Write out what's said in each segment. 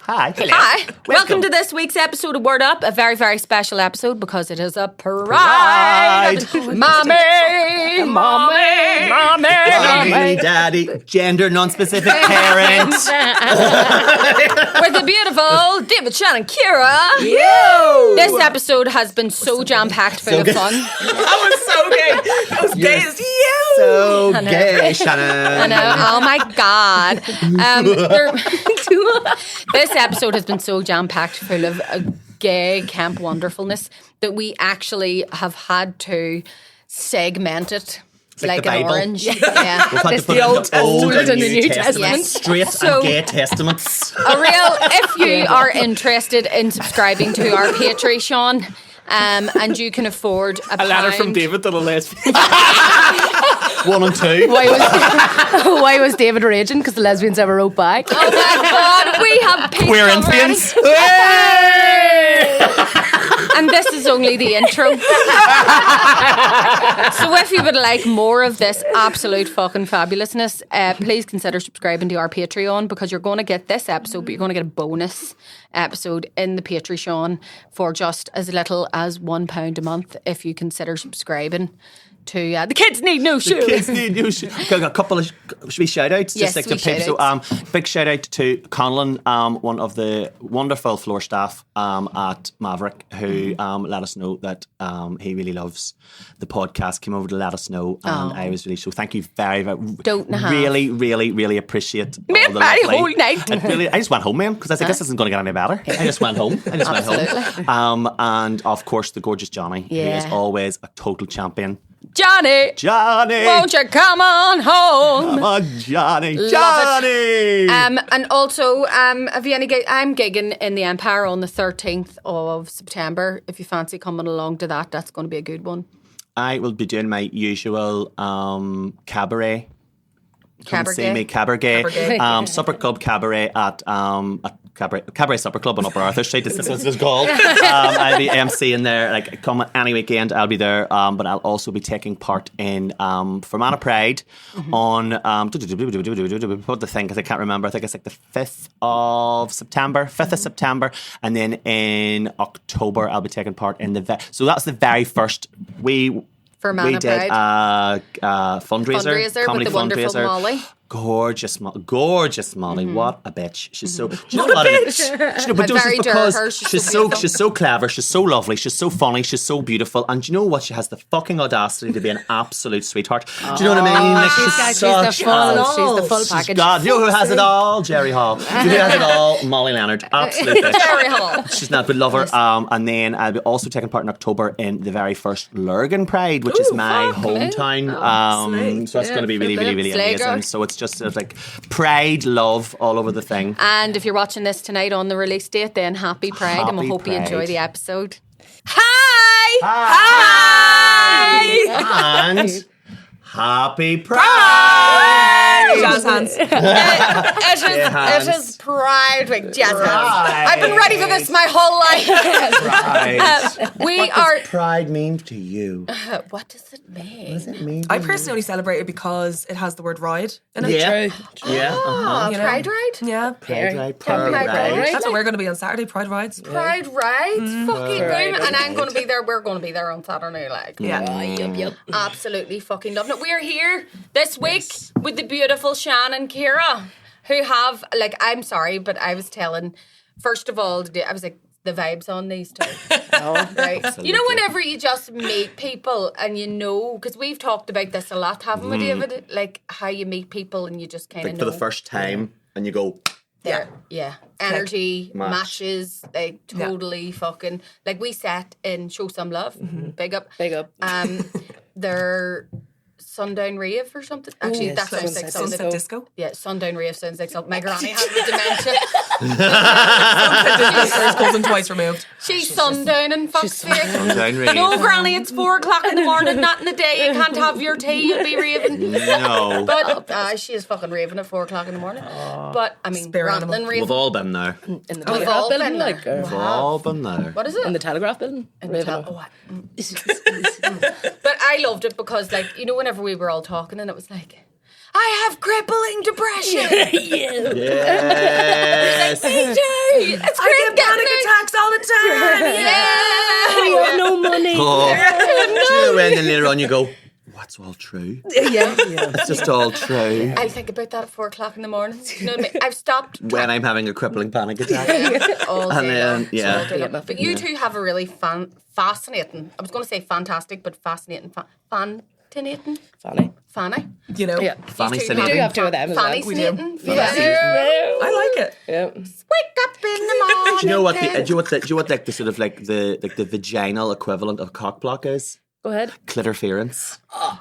Hi. Hello. Hi. Welcome to this week's episode of Word Up, a very, very special episode because it is a pride. Mommy, daddy, gender non-specific parent. With the beautiful David, Shannon, Ciara. This episode has been so jam-packed full of fun. That was so gay. Those gays, So gay, Shannon. I know. Oh my God. This episode has been so jam-packed full of gay camp wonderfulness that we actually have had to segment it. Like an orange. Yeah. We've had to put the Old Testament and the New Testament. Yes. Straight and gay testaments. If you are interested in subscribing to our Patreon, and you can afford a letter pound. from David to the lesbian. 1 and 2. Why was David raging? Because the lesbians ever wrote back. Oh my God, we have Patreon Queer already. influence. And this is only the intro. So if you would like more of this absolute fucking fabulousness, please consider subscribing to our Patreon, because you're going to get this episode, but you're going to get a bonus episode in the Patreon for just as little as £1 a month if you consider subscribing to The Kids Need New Shoes. Kids need new shoes. Okay, got a couple of should we shout outs? Yes, Just we like the shout So, big shout out to Conlon, one of the wonderful floor staff at Maverick, who let us know that he really loves the podcast. Came over to let us know, and I was really so. Thank you very, very. Really, really, really appreciate. Made all the my lovely- whole night. I just went home, man, because I was like, this isn't going to get any better. I just went home. And of course, the gorgeous Johnny, who is always a total champion. Johnny, won't you come on home? Come on, Johnny. And also, have you any I'm gigging in the Empire on the 13th of September. If you fancy coming along to that, that's going to be a good one. I will be doing my usual cabaret. Come see me, cabaret. Supper Club Cabaret at Cabaret Supper Club on Upper Arthur Street. This is what it's called. I'll be emceeing there. Like, come any weekend, I'll be there. But I'll also be taking part in Fermanagh Pride on what the thing, because I can't remember. I think it's like the 5th of September. And then in October, I'll be taking part in so that's the very first we did a fundraiser, comedy with the wonderful fundraiser. Molly. Gorgeous Molly. What a bitch. She's so... She's so clever, she's so lovely, she's so funny, she's so beautiful, and do you know what? She has the fucking audacity to be an absolute sweetheart. Do you know what I mean? Like, she's the full package. God, you know who has it all? Jerry Hall. You know who has it all? Molly Leonard. Absolute bitch. Jerry Hall. She's not, but love her. And then I'll be also taking part in October in the very first Lurgan Pride, which is my hometown. So that's going to be really, really, really amazing. So it's just sort of like pride, love all over the thing. And if you're watching this tonight on the release date, then happy Pride, and we hope you enjoy the episode. Hi! And happy Pride! Jazz hands. It is Pride Week. Jazz hands. I've been ready for this my whole life. What does Pride mean to you? What does it mean? What does it mean? I personally only celebrate it because it has the word ride in it. Yeah. Yeah. Pride Ride? Yeah. Pride Ride. That's what we're going to be on Saturday, Pride Rides. Pride Rides? Fucking boom. And I'm going to be there. We're going to be there on Saturday. Yeah. Absolutely fucking loving it. We're here this week with the beautiful Shannon and Ciara, who have, like, I'm sorry, but I was telling, first of all, I was like, the vibes on these two. Right? Absolutely. You know, whenever you just meet people and you know, because we've talked about this a lot, haven't we, David? Like, how you meet people and you just kind of like know. for the first time, and you go... Yeah. Energy, matches, like, totally fucking... Like, we sat in Show Some Love. Big up. They're... Sundown Rave or something. Actually, that sounds like something. Sunset Disco? Yeah, Sundown Rave sounds like something. My granny has the dementia. Sunset cousin twice removed. She's sundowning, fuck's sake. Sundown Rave. No, granny, it's 4 o'clock in the morning, not in the day. You can't have your tea, you'll be raving. No. But she is fucking raving at 4 o'clock in the morning. But, I mean, ranting raving. We've all been there. In the Telegraph building, We've all been there. What is it? In the Telegraph building. But I loved it because, like, you know, whenever we were all talking and it was like, I have crippling depression. Yes. Me too. It's I great get panic attacks all the time. Yeah. You have no money. Do you know when then later on you go, what's all true? Yeah. It's just all true. I think about that at 4 o'clock in the morning. You know what I mean? I've stopped When I'm having a crippling panic attack. all day And then, long. yeah. All day long. But you two have a really fascinating, I was going to say fantastic, but fascinating, fascinating. Fanny. You know, Yeah. Fanny You two We do Sinating. have two of them as well. Fanny We do. Sinating. I like it. Yeah. Wake up in the morning. Do you know what the sort of like the vaginal equivalent of cock block is? Go ahead. Clitterference. Oh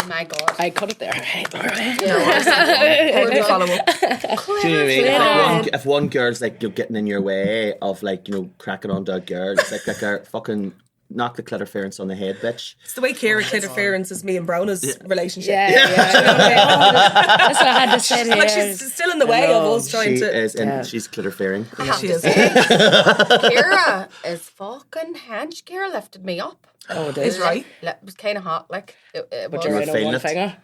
my God. I cut it there. Right. How do we follow up? Do you know what I mean? If one girl's like you're getting in your way of like, you know, cracking onto a girl, it's like a fucking knock the clitterference on the head, bitch. It's the way Ciara Clitterference is me and Bronagh's relationship. Yeah. That's what I had to say here. Like she's still in the way of us trying She to. is, and she's clitterfering. She is. Ciara is fucking hench. Ciara lifted me up. Oh, it Is is. right. It was kind of hot, like. It But was. you're were right on feeling one it. finger.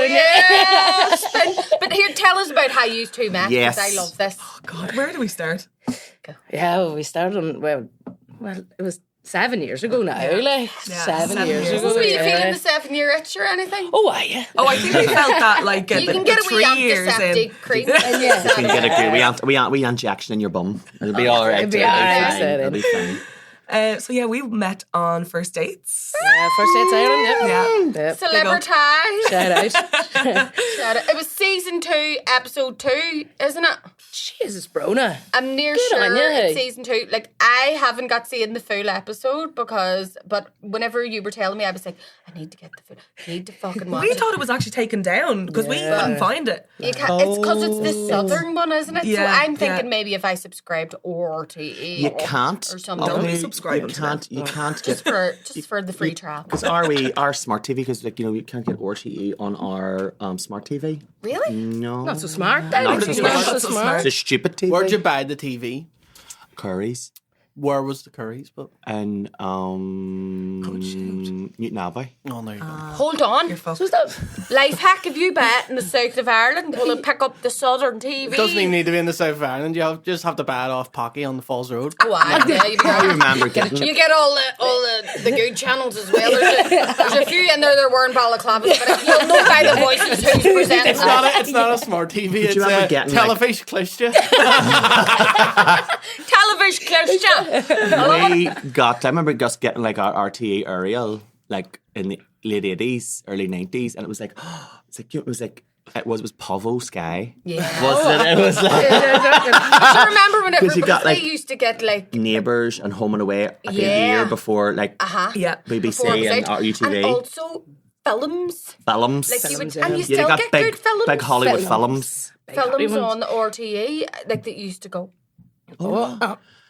Yes. But here, tell us about how you two met. Yes. Because I love this. God, where do we start? Yeah, we started on, well, it was 7 years ago now. Like, Yeah, 7 years years. ago. Were you yeah. feeling the 7-year itch or anything? Oh, yeah. Oh, I think we felt that like You can get a wee 3 years in. antiseptic cream. You can get a good we injection in your bum. It'll be all right. It'll be all right, It'll be fine. So yeah, we met on first dates. Yeah, first dates Ireland, yeah. Yeah. Yep. Celebrity. Shout out. Shout out. It was season 2, episode 2, isn't it? Jesus, Bronagh. I'm near Good on sure you. it's season 2. Like, I haven't got seen the full episode but whenever you were telling me, I was like, I need to get the full. I need to fucking watch We it. thought it was actually taken down because we couldn't find it. You can't, it's because it's the southern one, isn't it? Yeah, so I'm thinking yeah. maybe if I subscribe to RTE You can't. or something. Don't be You subscribing to can't. You can't just get. for the free trial. Because our smart TV, because like, you know, we can't get RTE on our smart TV. Really? No, Not so smart. Not so smart. Not so smart. It's a stupid TV. Where'd you buy the TV? Curry's Where was the Curry's? But and Newton Abbey. oh, there you go. Hold on. You're fucked. Who's that? Life hack, if you bet in the south of Ireland, will it pick up the southern TV? It doesn't even need to be in the south of Ireland. Just have to buy it off Pocky on the Falls Road. Go on, yeah, you I remember getting. You get all the good channels as well. There's a few in there that are wearing balaclavas, but you'll know by the voices who's presenting. It's not a smart TV. It's you remember a getting, like- television cliché. Television close. We got. I remember just getting like our RTE aerial like in the late 80s, early 90s, and it was like, it was Pavo Sky. Yeah. Wasn't it? It was like Do you remember when Because you got, they like, used to get like Neighbours and Home and Away like a Yeah. year before like Yeah. BBC before it was and out. RUTV. and also films. Films. Like you would, Films, yeah. and you Yeah, still they got get big, good films. big Hollywood films. films ones. on the RTE, like that used to go.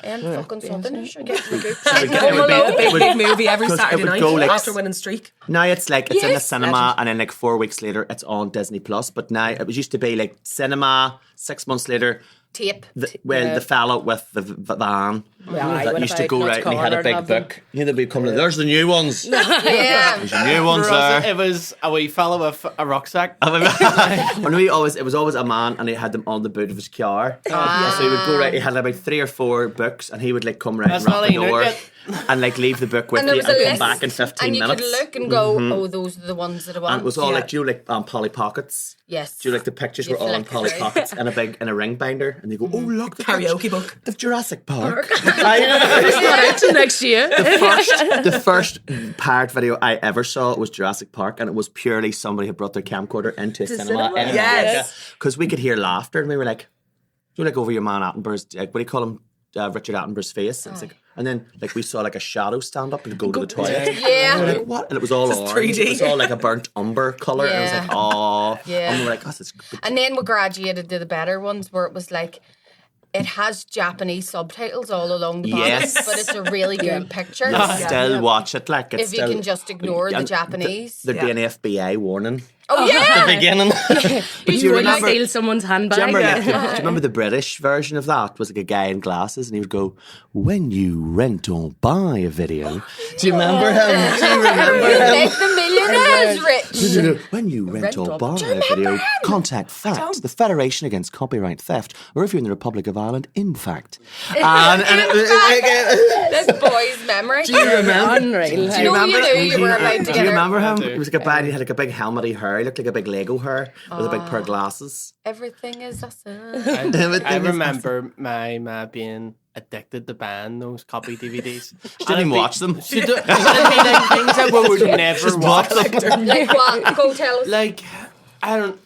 And fucking Southerners are getting the good shit. get- Home it would be- Alone. it would- Big movie every 'cause it Saturday would night go, like, after winning streak. Now it's like it's in the Yes. cinema, and then like 4 weeks later it's on Disney Plus. But now it was used to be like cinema. 6 months later, Tape. the fellow with the van Yeah, I that went used to about go Nuts right, and he had a Corner big and have book. You know, they'd be coming. There's the new ones. Yeah. There's the new ones Whereas there. it was a wee fella with a rucksack. When it was always a man, and he had them on the boot of his car. Yeah, so he would go right. He had about 3 or 4 books, and he would like come right That's and rap not the even door, it and like leave the book with And there you was a and come list, back in 15 and you minutes. could look and go, oh, those are the ones that I want. And it was all Yeah. like, do you like Polly Pockets? Yes. Do you like the pictures You were all in flick Polly through. Pockets and a ring binder, and they go, oh look, the Karaoke book. the Jurassic Park. It's not out till next year. The first pirate video I ever saw was Jurassic Park, and it was purely somebody had brought their camcorder into a cinema. Yes. Because we could hear laughter, and we were like, do you like over your man Attenborough's, what do you call him? Richard Attenborough's face. And, it's like, and then like we saw like a shadow stand up and go to the toilet. Yeah. And we were like, what? And it was all Just orange. 3D. It was all like a burnt umber colour. And it was Yeah. like, oh. Yeah. And we were like, oh, this is good. And then we graduated to the better ones where it was like, it has Japanese subtitles all along the bottom, Yes. but it's a really good picture. Still watch it like it's If you still, can just ignore the and Japanese. There'd be an FBI warning Oh yeah. The beginning. But you would steal someone's handbag. Do you remember the British version of that? It was like a guy in glasses and he would go, when you rent or buy a video. Do you remember him? Do you remember him? Make the millionaires rich. When you rent or buy a video, contact FACT, the Federation Against Copyright Theft, or if you're in the Republic of Ireland, in fact. This boy's memory. Do you remember? Unreal. Do you know you knew you were about to Do get you her? remember him? He was like he had like a big helmety hair. He looked like a big Lego hair with a big pair of glasses. Everything is awesome. I remember my ma being addicted to buying those copy DVDs. She didn't even watch them. She did, like things that we would never watch. Like what? Go tell us. Like, I don't,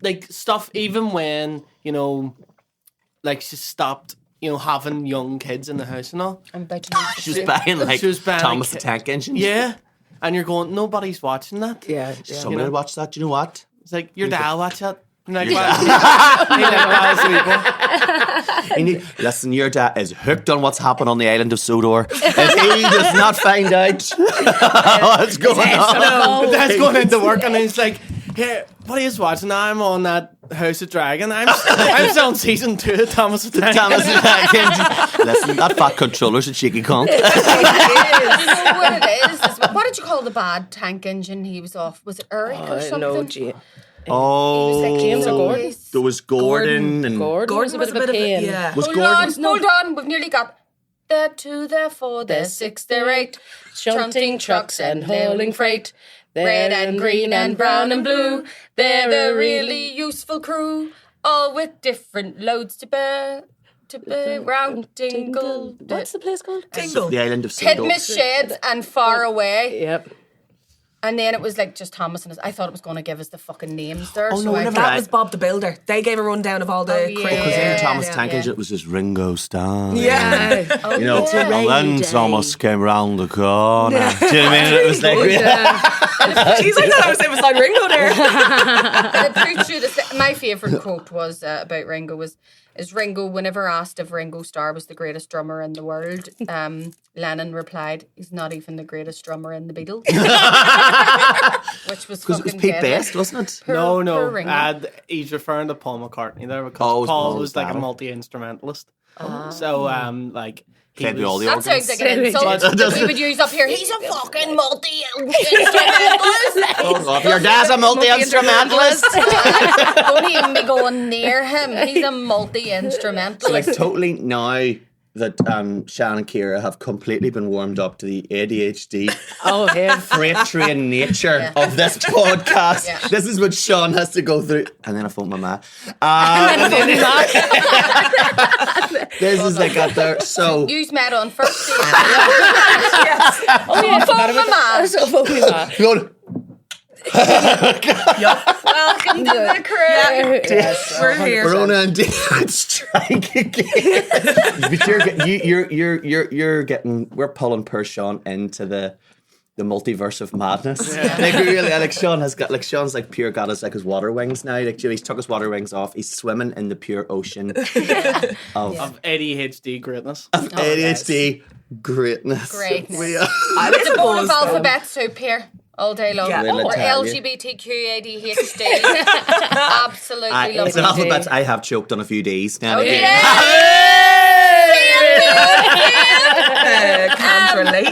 like stuff, even when, you know, like she stopped, you know, having young kids in the house and all. I'm about to She was buying like She was buying, Thomas like, the Tank Engine. Yeah. And you're going, nobody's watching that. Yeah. Somebody would watch that. Do you know what? It's like, your dad watch it. Like, well, Listen, your dad is hooked on what's happened on the island of Sodor. If he does not find out what's going on. But that's going into work and he's like, here, what are you watching? I'm on that House of Dragon. I'm still on season 2 of Thomas the Tank. Thomas the Tank Engine. Listen, that fat controller's a cheeky cunt. You know what it is? What did you call the bad tank engine he was off? Was it Eric or something? No, Oh, He was like James or Gordon? There was Gordon and Gordon's a bit of a pain. yeah. was Hold Gordon. on. We've nearly got the 2, the 4, the 6, the 8. Shunting trucks and hauling freight. Red and green and brown and blue. They're the really useful crew, all with different loads to bear. Round Dingle. What's the place called? Dingle. The island of Sodor. Kidmas Sheds and Far Away. Yep. And then it was like just Thomas and his. I thought it was going to give us the fucking names there. Oh, no, whenever That was Bob the Builder. They gave a rundown of all the yeah. crew. Because in Yeah, Thomas yeah, Tank yeah. Engine, it was just Ringo Starr. Yeah. You know, It's a and rainy then day. Thomas came round the corner. Do you know what I mean? It was like, She's like, I was saying beside Ringo there. But it proved true that my favourite quote was about Ringo is Ringo, whenever asked if Ringo Starr was the greatest drummer in the world, Lennon replied, he's not even the greatest drummer in the Beatles. Which was because it was fucking Pete deadly. Best, wasn't it? Poor No. Ringo. He's referring to Paul McCartney there because Oh, Paul Paul was like a Battle. multi-instrumentalist. So, like, he Played with all the That organs. sounds like an insult that we would use up here. He's a fucking multi-instrumentalist. Oh, if your dad's a multi-instrumentalist. Don't even be going near him. He's a multi-instrumentalist. Like, totally now that Shannon and Ciara have completely been warmed up to the ADHD Oh, yeah. freight train nature of this podcast. Yeah. This is what Sean has to go through. And then I phoned my ma. This is like out there. So You's met on first date. Oh, yeah. Phone my ma. So phone my ma. Going, Welcome to the crew. Yes. We're here. Bronagh and David strike again. But you're getting. We're pulling poor Sean into the multiverse of madness. Like we really, like Sean has got, like Sean's like pure got his like his water wings now. Like he's took his water wings off. He's swimming in the pure ocean of ADHD greatness. ADHD greatness. Greatness. We are. It's a bowl of alphabet soup here all day long. Yeah. Or Will I tell you? LGBTQADHD. Absolutely love It's an it. alphabet I have choked on a few D's now and again. Can't relate.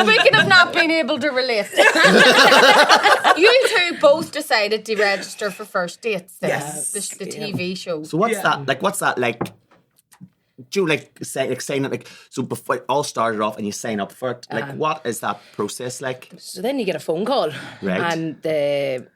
Speaking of not being able to relate, you two both decided to register for First Dates. Then. Yes. The TV show. So what's that like? What's that like? Do you sign it like so before it all started off and you sign up for it? Like what is that process like? So then you get a phone call. Right. And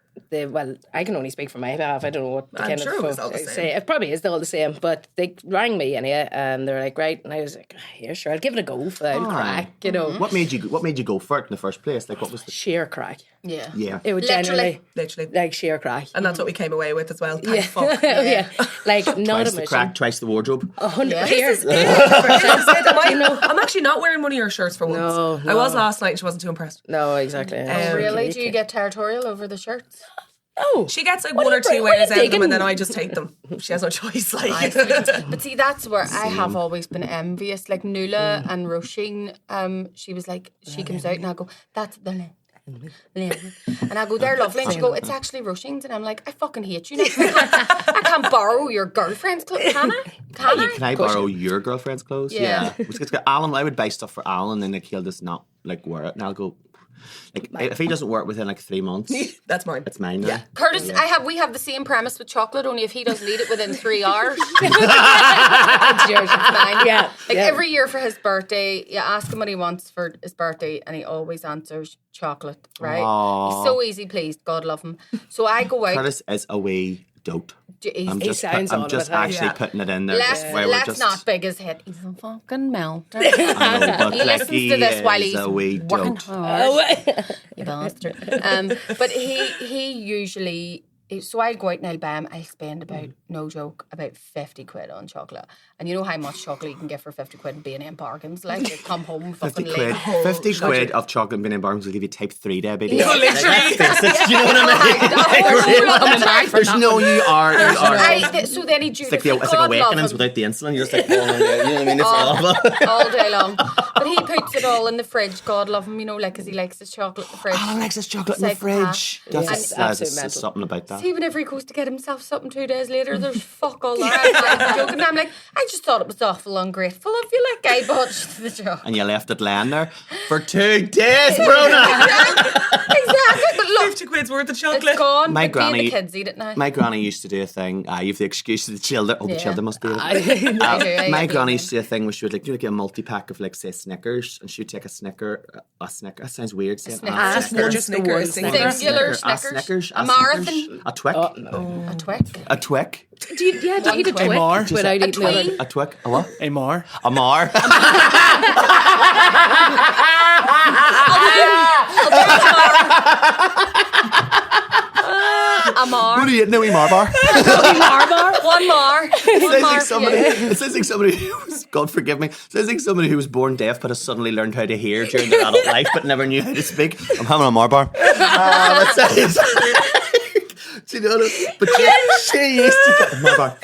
well, I can only speak for my behalf. I don't know what the I'm kind sure of it was all the phone- same. say. It probably is all the same, but they rang me anyway, and they're like, right, and I was like, yeah, sure, I'll give it a go for that crack, you know. What made you go for it in the first place? Like what was the Sheer crack. Yeah. yeah? It would Literally. generally Literally. like sheer crack. And that's what we came away with as well. Thank Yeah. fuck. Yeah. Like not Twice a the mission. crack, twice the wardrobe. 100 Yeah. years. I'm actually not wearing one of your shirts for once. No, I was last night and she wasn't too impressed. No, exactly. Really? Do you get territorial over the shirts? Oh, She gets like What one are or you two bring- what are wears you out of them digging? and then I just take them. She has no choice. Like, But see, that's where I have always been envious. Like Nuala and Roisin, she was like, she comes out and I go, that's the And I go, they're lovely. And she go, it's actually Roisin's. And I'm like, I fucking hate you. I can't borrow your girlfriend's clothes, can I? Can I borrow your girlfriend's clothes? Yeah. Alan, I would buy stuff for Alan, and then like, he'll just not like wear it, and I'll go. Like, if he doesn't work within like 3 months, that's mine. It's mine now. Yeah. Curtis, we have the same premise with chocolate, only if he doesn't eat it within 3 hours. It's yours. It's mine. Yeah. Every year for his birthday, you ask him what he wants for his birthday, and he always answers chocolate, right? Aww. He's so easy pleased, God love him. So I go out. Curtis is a wee dope. I'm just actually putting it in there. Let's not big his head. He's a fucking melter. I know, but he listens to this while he's working hard. You bastard. But he usually. So I'll go out and I'll buy him. I'll spend about, no joke, about 50 quid on chocolate. And you know how much chocolate you can get for 50 quid in B&M bargains? Like, they come home fucking 50 quid. 50 quid of chocolate in B&M bargains will give you type 3 diabetes. No, literally. Do you know what I mean? There's no, you are. So then he it's like awakenings without the insulin. You're just like, you know what I mean? It's awful. All day long. But he puts it all in the fridge. God love him, like, because he likes his chocolate in the fridge. He likes his chocolate in the fridge. There's something about that. See, whenever he goes to get himself something 2 days later, there's fuck all that. I'm joking. I'm like, I just thought it was awful ungrateful of you. Like, I botched the job. And you left it laying there for 2 days, Bronagh. Exactly. But look, 50 quid's worth of chocolate. It's gone. My granny, the kids eat it now. My granny used to do a thing. You have the excuse of the children. Oh, the children must be it. I My granny used to do a thing where she would like get a multi-pack of like say Snickers, and she would take a Snicker. That sounds weird. Saying Snickers. Singular Snickers. A marathon. A Twick. A Twick. A Twick. Do you eat a Twick? Without eating a Twick. A what? A Mar. A Mar. A Mar. What are you eating? A Mar bar? One Mar. It sounds like somebody who was, God forgive me, it sounds like somebody who was born deaf but has suddenly learned how to hear during their adult life but never knew how to speak. I'm having a Mar bar. Do you know what? But she used to Mar bar.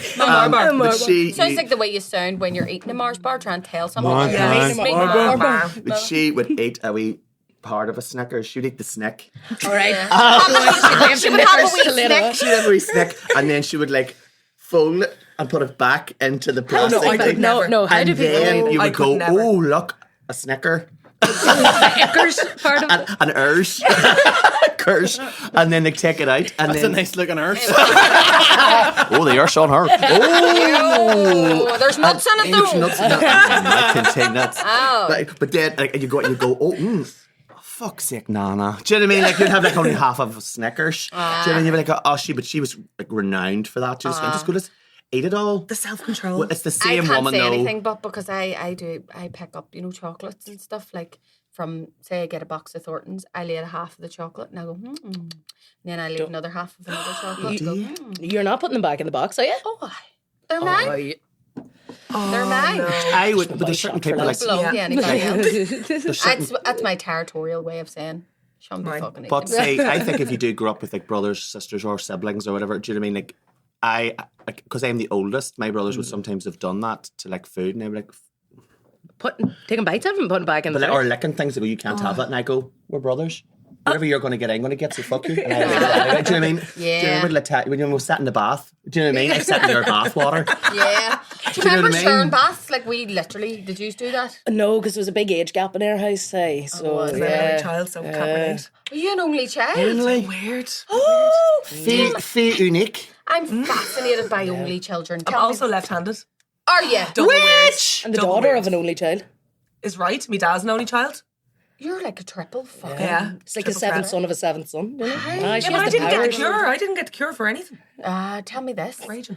But sounds like the way you sound when you're eating a Mars bar, trying to tell someone. But she would eat a wee part of a Snicker. She'd eat the snick. All right. She would have a wee snick. She'd have a wee snick, and then she would like fold it and put it back into the plastic. No. How do people? Then you would go, oh look, a Snicker. Part of an Irish curse, and then they take it out, and that's then a nice looking Irish. Oh, the Irish on her. Oh, there's nuts in it though. There's nuts in it. I can take nuts. Oh. But then you go, oh, fuck's sake, Nana. Do you know what I mean? Like you'd have like only half of a Snickers. Do you know what I mean? You'd be like, oh, she was like renowned for that. Just go, let's eat it all. The self-control. Well, it's the same woman I can't say though. anything, but because I pick up, chocolates and stuff, like from, say I get a box of Thorntons, I eat half of the chocolate and I go, and then I leave another half of another chocolate. You're not putting them back in the box, are you? Oh, they're mine. They're mine. No. I would, but there's certain people like. Anybody else. That's my territorial way of saying. But say, I think if you do grow up with like brothers, sisters, or siblings or whatever, do you know what I mean? Like because I'm the oldest, my brothers would sometimes have done that to like food, and I would like taking bites of it and putting back in the or licking things that go, you can't have it, and I go, we're brothers. Whatever you're going to get, I'm going to get, so fuck you. And I do you know what I mean? Yeah. Do you know when we sat in the bath? Do you know what I mean? I sat in your bath water. Yeah. Do you remember sharing baths? Like we literally, did you do that? No, because there was a big age gap in our house, say. So I'm an only child, so can't relate. Are you an only child? Only. Weird. Oh, fee unique. I'm fascinated by only children. I'm also left-handed. Are you? Which? And the daughter of an only child. Is right. My dad's an only child. You're like a triple fucking. Yeah. It's like a seventh son of a seventh son. You know? Yeah, but I didn't get the cure. I didn't get the cure for anything. Tell me this. Raging.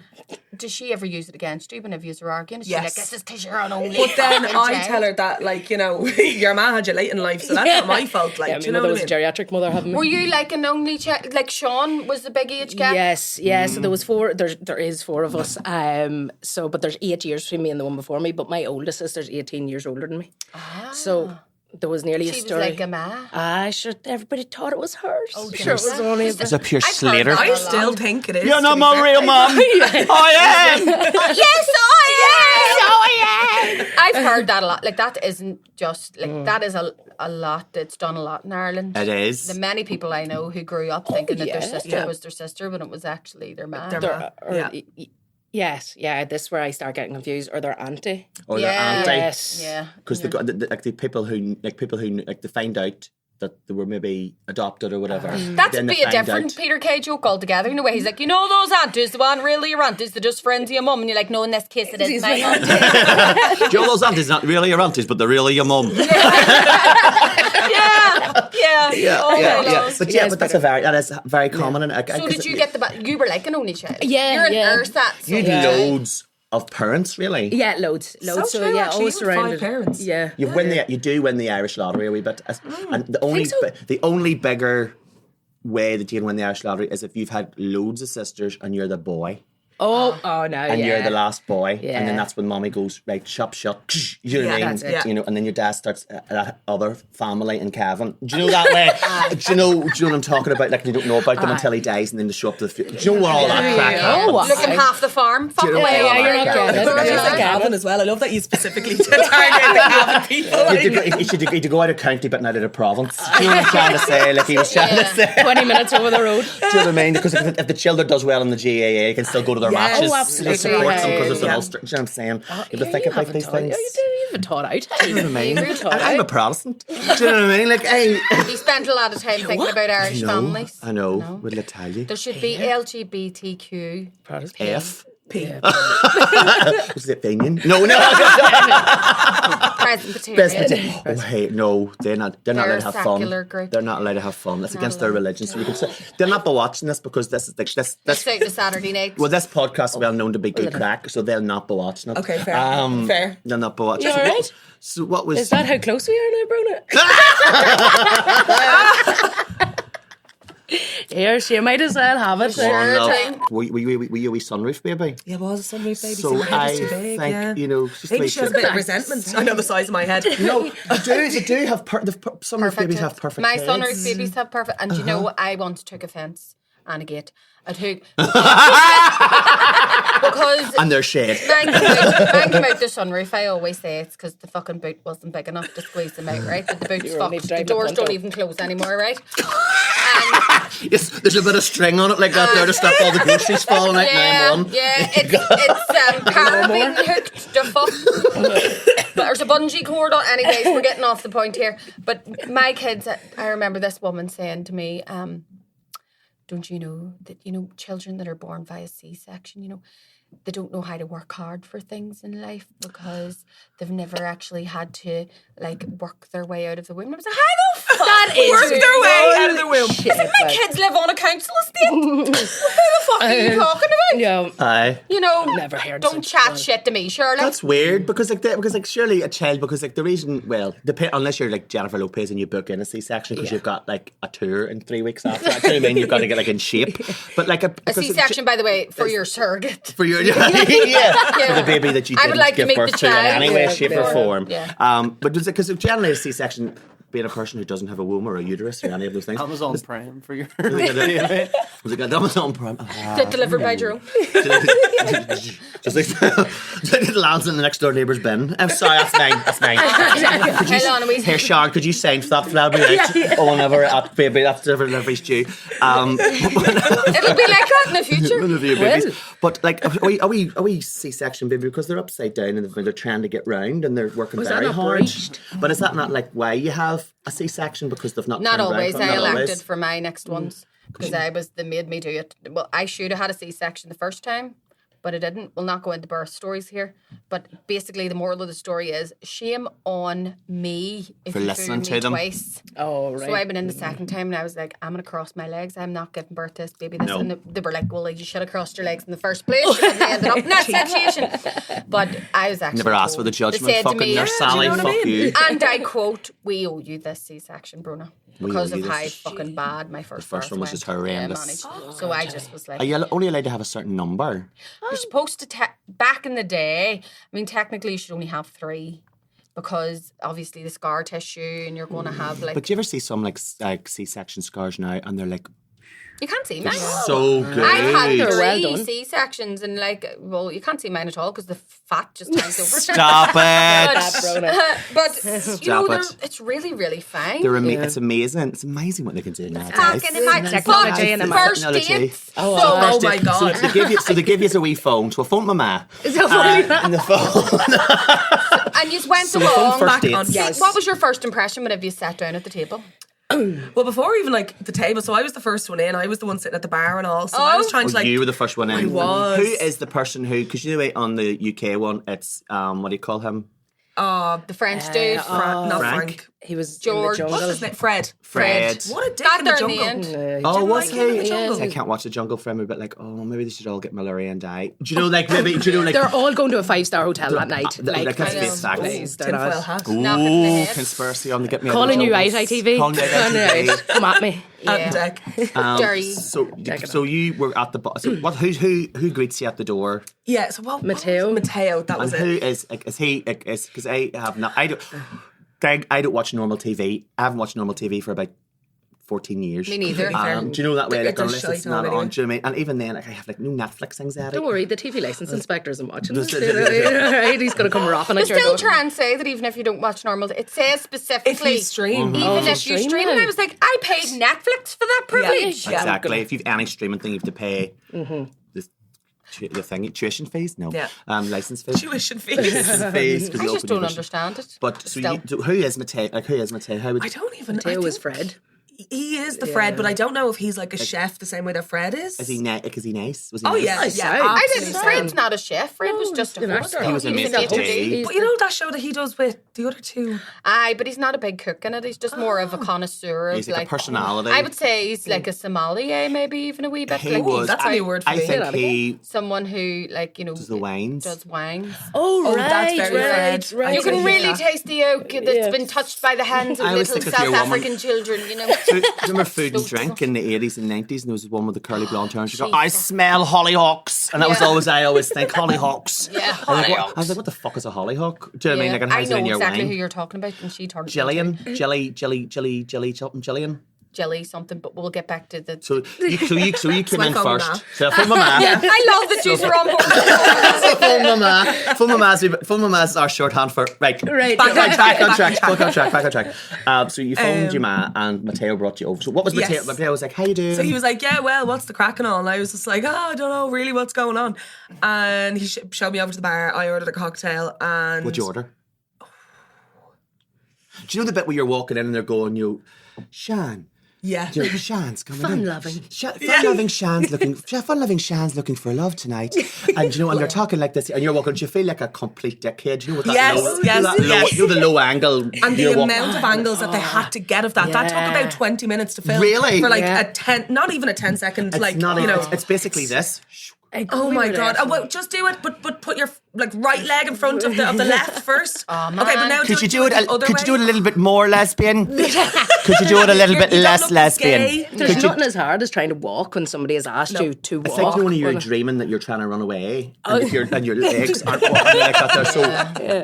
Does she ever use it against you whenever you're arguing? Is she Yes. like, this is because you're an only. But then I tell her that, like, your ma had you late in life, so that's not my fault. Like, do you know what I what mean? I mean? Was a geriatric mother having me. Were you like an only child? Like Sean was the big age gap? Yes. So there was four. There is four of us. But there's 8 years between me and the one before me. But my oldest sister's 18 years older than me. So there was nearly a story. She was like a ma. Sure, everybody thought it was hers. Oh, sure, it was only. It's a pure Slater. I still think it is. You're not my real mum. I am. Yes, I am. I've heard that a lot. Like that isn't just like that is a lot. It's done a lot in Ireland. It is. The many people I know who grew up thinking that their sister was their sister, but it was actually their man. Yes, this is where I start getting confused. Or their auntie. Or their auntie. Yes. Yeah. Because the people who they find out that they were maybe adopted or whatever. That'd be a different Peter Kay joke altogether. In a way, he's like, you know those aunties, the one really your aunties, they're just friends of your mum, and you're like, no, in this case it is my auntie. Do you know those aunties not really your aunties, but they're really your mum? Yeah. But that is very common. So did you get you were like an only child? Yeah, you're an ersatz. You had loads of parents, really. Yeah, loads. So So true, yeah, actually, always you have 5 surrounded. parents. Yeah. You do win the Irish lottery a wee bit, and the only bigger way that you can win the Irish lottery is if you've had loads of sisters and you're the boy. Oh no, and you're the last boy, Yeah. and then that's when mommy goes right, shut. You know what I mean? that's it. You know, and then your dad starts that other family in Cavan. Do you know that way? do you know what I'm talking about? Like you don't know about them until he dies, and then they show up to the funeral. Do you know what all that crack happens? Looking half the farm. Fuck know away. what? you're not getting it. There's like Gavin as well. I love that you specifically target the Gavin people. You should go out of county, but not out of province. Do you know what I'm trying to say? Like he was trying to say. 20 minutes over the road. Do you know what I mean? Because if the children does well in the GAA, you can still go to their Yes. matches. Oh, You absolutely. support them because it's an Yeah. Ulster. Do you know what I'm saying? You have to think about these things. You haven't taught out. Do you know what I mean? You're taught I'm a out. Protestant. Do you know what I mean? Like, hey. You spent a lot of time thinking about Irish families. I know. What'll I tell you? There should be LGBTQ. F. P. Was it Fenian? No. Presbyterian. Oh, hey, no, they're not allowed to have fun. secular group. They're not allowed to have fun. That's against their religion. So you can say they'll not be watching this because this is It's out the Saturday night. well, this podcast is well known to be good crack, so they'll not be watching it. Okay, fair. Fair. They'll not be watching. You all right? So what was? Is that how close we are now, Bronagh? Here, she might as well have it. Were you a wee sunroof baby? Yeah, was a sunroof baby. So my head I was too big. think Yeah. you know. Just Maybe she has a bit of resentment. I know the size of my head. No, they do have sunroof babies have perfect. My heads. sunroof babies have perfect. And you know, I once took offence, and a gate. I took because And their shade. mine came out the sunroof. I always say it's because the fucking boot wasn't big enough to squeeze them out, right? But the boot's You're only fucked. The driving doors a don't Punto. even close anymore, right? Yes, there's a bit of string on it like that there to stop all the groceries falling out. Yeah, it's carabine hooked the fuck. But there's a bungee cord on. Anyways, we're getting off the point here. But my kids, I remember this woman saying to me, don't you know that, children that are born via C-section, they don't know how to work hard for things in life because they've never actually had to, work their way out of the womb. I was like, how the fuck That is work their way out of the womb? shit, I think my kids live on a council estate. Who the fuck are you talking about? Yeah. Aye. Never heard Don't such chat one. shit to me, Shirley. That's weird because surely a child the reason unless you're like Jennifer Lopez and you book in a C-section because you've got like a tour in 3 weeks after that. Do you know what I mean? You've got to get in shape. But a C-section, by the way, for your surrogate. for your for the baby that you I would didn't like to give meet birth the to in child. any way, Yeah, shape, yeah. or form. Yeah. But because generally a C-section, being a person who doesn't have a womb or a uterus or any of those things. Amazon Prime for your. Was it got Amazon Prime? Delivered by Jerome. Just like it lands in the next door neighbour's bin. I'm sorry, that's mine. That's mine. Hold on a wee Here, Sean, could you sign for that? That'll be right. Oh, whenever at baby, after delivery's due. It'll be like that in the future. None of you babies. But are we C-section baby because they're upside down and they're trying to get round and they're working Was that very not hard. breached? But is that not like why you have a C-section because they've not? Not turned always. round? I Not elected always. for my next ones because they made me do it. Well, I should have had a C-section the first time, but I didn't. We'll not go into birth stories here. But basically, the moral of the story is shame on me if For you listening fool me to them. twice. Oh, right. So I went in the second time and I was like, I'm going to cross my legs. I'm not giving birth to this baby. This. No. And they were like, well, you should have crossed your legs in the first place. And they ended up in that situation. But I was actually Never asked for told. the They judgment. said to Fucking me, nurse Sally, know what I fuck mean? you. and I quote, we owe you this C-section, Bronagh. Because owe of you how this. fucking bad my first first one was went. just horrendous. So I just was like, Are you only allowed to have a certain number? you're supposed to, back in the day, I mean, technically you should only have 3 because obviously the scar tissue and you're going to have like... But do you ever see some like C-section scars now and they're like You can't see mine. So good. I've had Well 3 done. C-sections and you can't see mine at all because the fat just hangs over. Stop it. But you know, it. it's really, really fine. It's amazing. It's amazing what they can do nowadays. Fucking imagine Technology and first technology. dates. Oh my So God. they give you a wee phone. So I phoned my ma. So funny. And the phone. And you went So we phoned along. first back on- dates. Yes. What was your first impression whenever you sat down at the table? Well, before even like the table, so I was the first one in. I was the one sitting at the bar and all. So I was trying to like. You were the first one in. I was. Who is the person who? Because you know, on the UK one, it's what do you call him? The French dude. Not Frank. Frank. He was George. in the What's jungle. his name? Fred. Fred. What a dick Got in the there in the jungle. end. Oh, was like him in the he? jungle. I can't watch the jungle for him. A bit like, oh, maybe they should all get malaria and die. Do you know, like maybe? Do you know, like They're all going to a 5-star hotel that night. like that's I know. face facts. Please, they're Tinfoil not. hat. Knock it in the Ooh, head. conspiracy on to get me. Calling you out, out ITV. Calling you out, ITV. Come at me. And deck. Dirty. So you were at the so what? Who greets you at the door? Yeah. So what? Mateo. Mateo. That was And it. who is he? Is because I have not. I don't watch normal TV. I haven't watched normal TV for about 14 years. Me neither. Do you know that way? Like They're unless it's shite not on on. Do you know what I mean? And even then, like, I have like no Netflix anxiety. Don't worry, the TV license inspector isn't watching this. Does- Right, he's going to come rapping at your Still door. try and say that even if you don't watch normal, it says specifically. If you stream. Even if you stream stream, now. and I was like, I paid Netflix for that privilege. Yeah. Exactly. If you've any streaming thing, you have to pay the thing, tuition fees. No, Yeah. license fees. Tuition fees. Tuition fees. 'cause I you just open don't your- understand it. But so, Still. so who is Mateo? Like who is Mateo? How would I don't even. Mateo I was think Fred. He is the Fred, but I don't know if he's like a chef the same way that Fred is. is he nice? Was he Oh nice? yeah, Nice yeah. out. I absolutely. didn't. Fred's not a chef. Fred was just a an host. actor. He was a an maitre maitre d'. d'. But you know that show that he does with the other two. Aye, but he's not a big cook in it. He's just more of a connoisseur. He's of like a personality. I would say he's like a sommelier, maybe even a wee bit. He like, was. That's a new word for I me. think he someone who, like, you know, does the wines. does wines. Oh, that's very Fred. right. You can Yeah. really taste the oak that's been touched by the hands of I always little think if you're South a woman- African children, you know. Do you remember Food and Drink in the 80s and 90s? And there was one with the curly blonde hair. And she'd go, I smell hollyhocks. And that was Yeah. always, I always think, hollyhocks. Yeah, I was like, what the fuck is a hollyhock? Do you know what I mean? Like, and I how's it know in your exactly wine? who you're talking about, and she told me. Jillian? Jillian? Jelly something, but we'll get back to the. So you came in my phone first. now. So phone my ma. I love that you are on board. Phone my ma's our shorthand for right. Right. Back on track. So you phoned your ma and Mateo brought you over. So what was Mateo? Yes. Mateo was like, how you doing? So he was like, yeah, well, what's the crack and all? And I was just like, I don't know really what's going on. And he showed me over to the bar. I ordered a cocktail and... What'd you order? Do you know the bit where you're walking in and they're going, Shan? Yeah. Do you know, Shan's coming in. Fun-loving. Fun-loving Shan's looking for love tonight. And you know, and they're talking like this, and you're walking, do you feel like a complete dickhead? Do you know what that Yes, low, yes, yes. You know the low angle. And the you're amount of angles that they had to get of that took about 20 minutes to film. Really? For like Yeah. a 10, not even a 10 second, It's like, not you know. it's basically this. Oh my God. Oh, well, just do it, but put your like right leg in front of the left first. Oh, man. Okay, but now Could you do it? the other Could you do it way. a little bit more lesbian? Could you do it a little bit You don't less look lesbian? gay. There's nothing as hard as trying to walk when somebody has asked you to walk. It's like when you're dreaming that you're trying to run away and, your legs aren't walking like that there.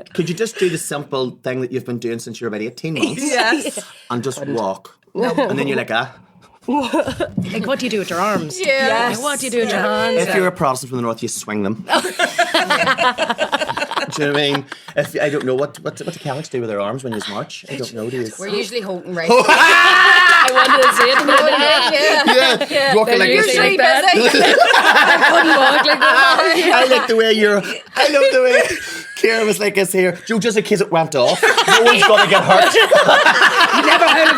So could you just do the simple thing that you've been doing since you're about 18 months Yes. and just walk? And then you're like, Like, what do you do with your arms? Yeah. Like, what do you do with your hands? If you're a Protestant from the north, you swing them. Do you know what I mean? I don't know what do Catholics do with their arms when you march. I don't know. Do you? We're usually holding right. I wanted to say it. Yeah, walking like this. Usually that. busy. I couldn't walk like that. I like the way I love the way Ciara was like this here. Joe, just in case it went off, no one's gonna get hurt. You never heard of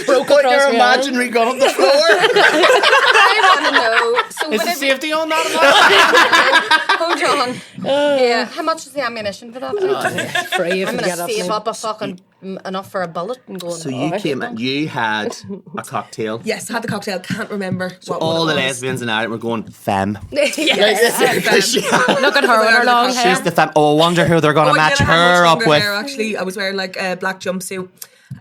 Broke across your your imaginary gun on the floor. I want to know. So Is the whenever safety on that? hold on. Yeah. How much is the ammunition for that? free if I'm you gonna get up. save up a fucking enough for a bullet and go. So you came in, you had a cocktail. Yes, had the cocktail. Can't remember. So what all it the was. lesbians in Ireland were going, femme. Yes. Look at her with her long hair. She's the femme. Oh, I wonder who they're going to Oh, match yeah, I had her much up longer with. hair, actually, I was wearing like a black jumpsuit.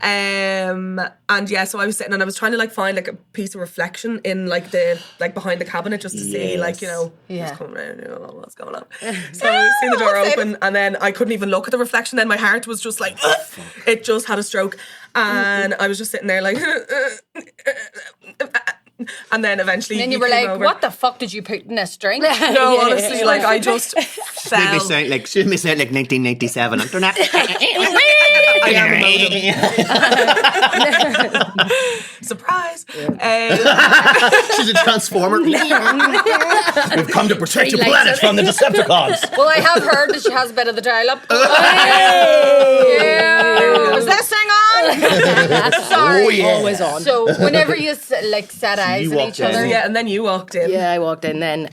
And yeah, so I was sitting and I was trying to like find like a piece of reflection in like the like behind the cabinet just to see like, you know, Yeah. what's coming around, you know, what's going on. So I seen the door open and then I couldn't even look at the reflection. Then my heart was just like it just had a stroke, and I was just sitting there like, and then eventually, And then you were came like, over. "What the fuck did you put in this drink?" No, honestly, like I just fell. Should me sound like 1997 internet. I am a modem. Surprise! She's a transformer. We've come to protect your planet from the Decepticons. Well, I have heard that she has a bit of the dial-up. Was that thing on? Sorry. Oh, yeah. Always on. So whenever you like set eyes you at walked each other, in. Yeah, and then you walked in. Yeah, I walked in then.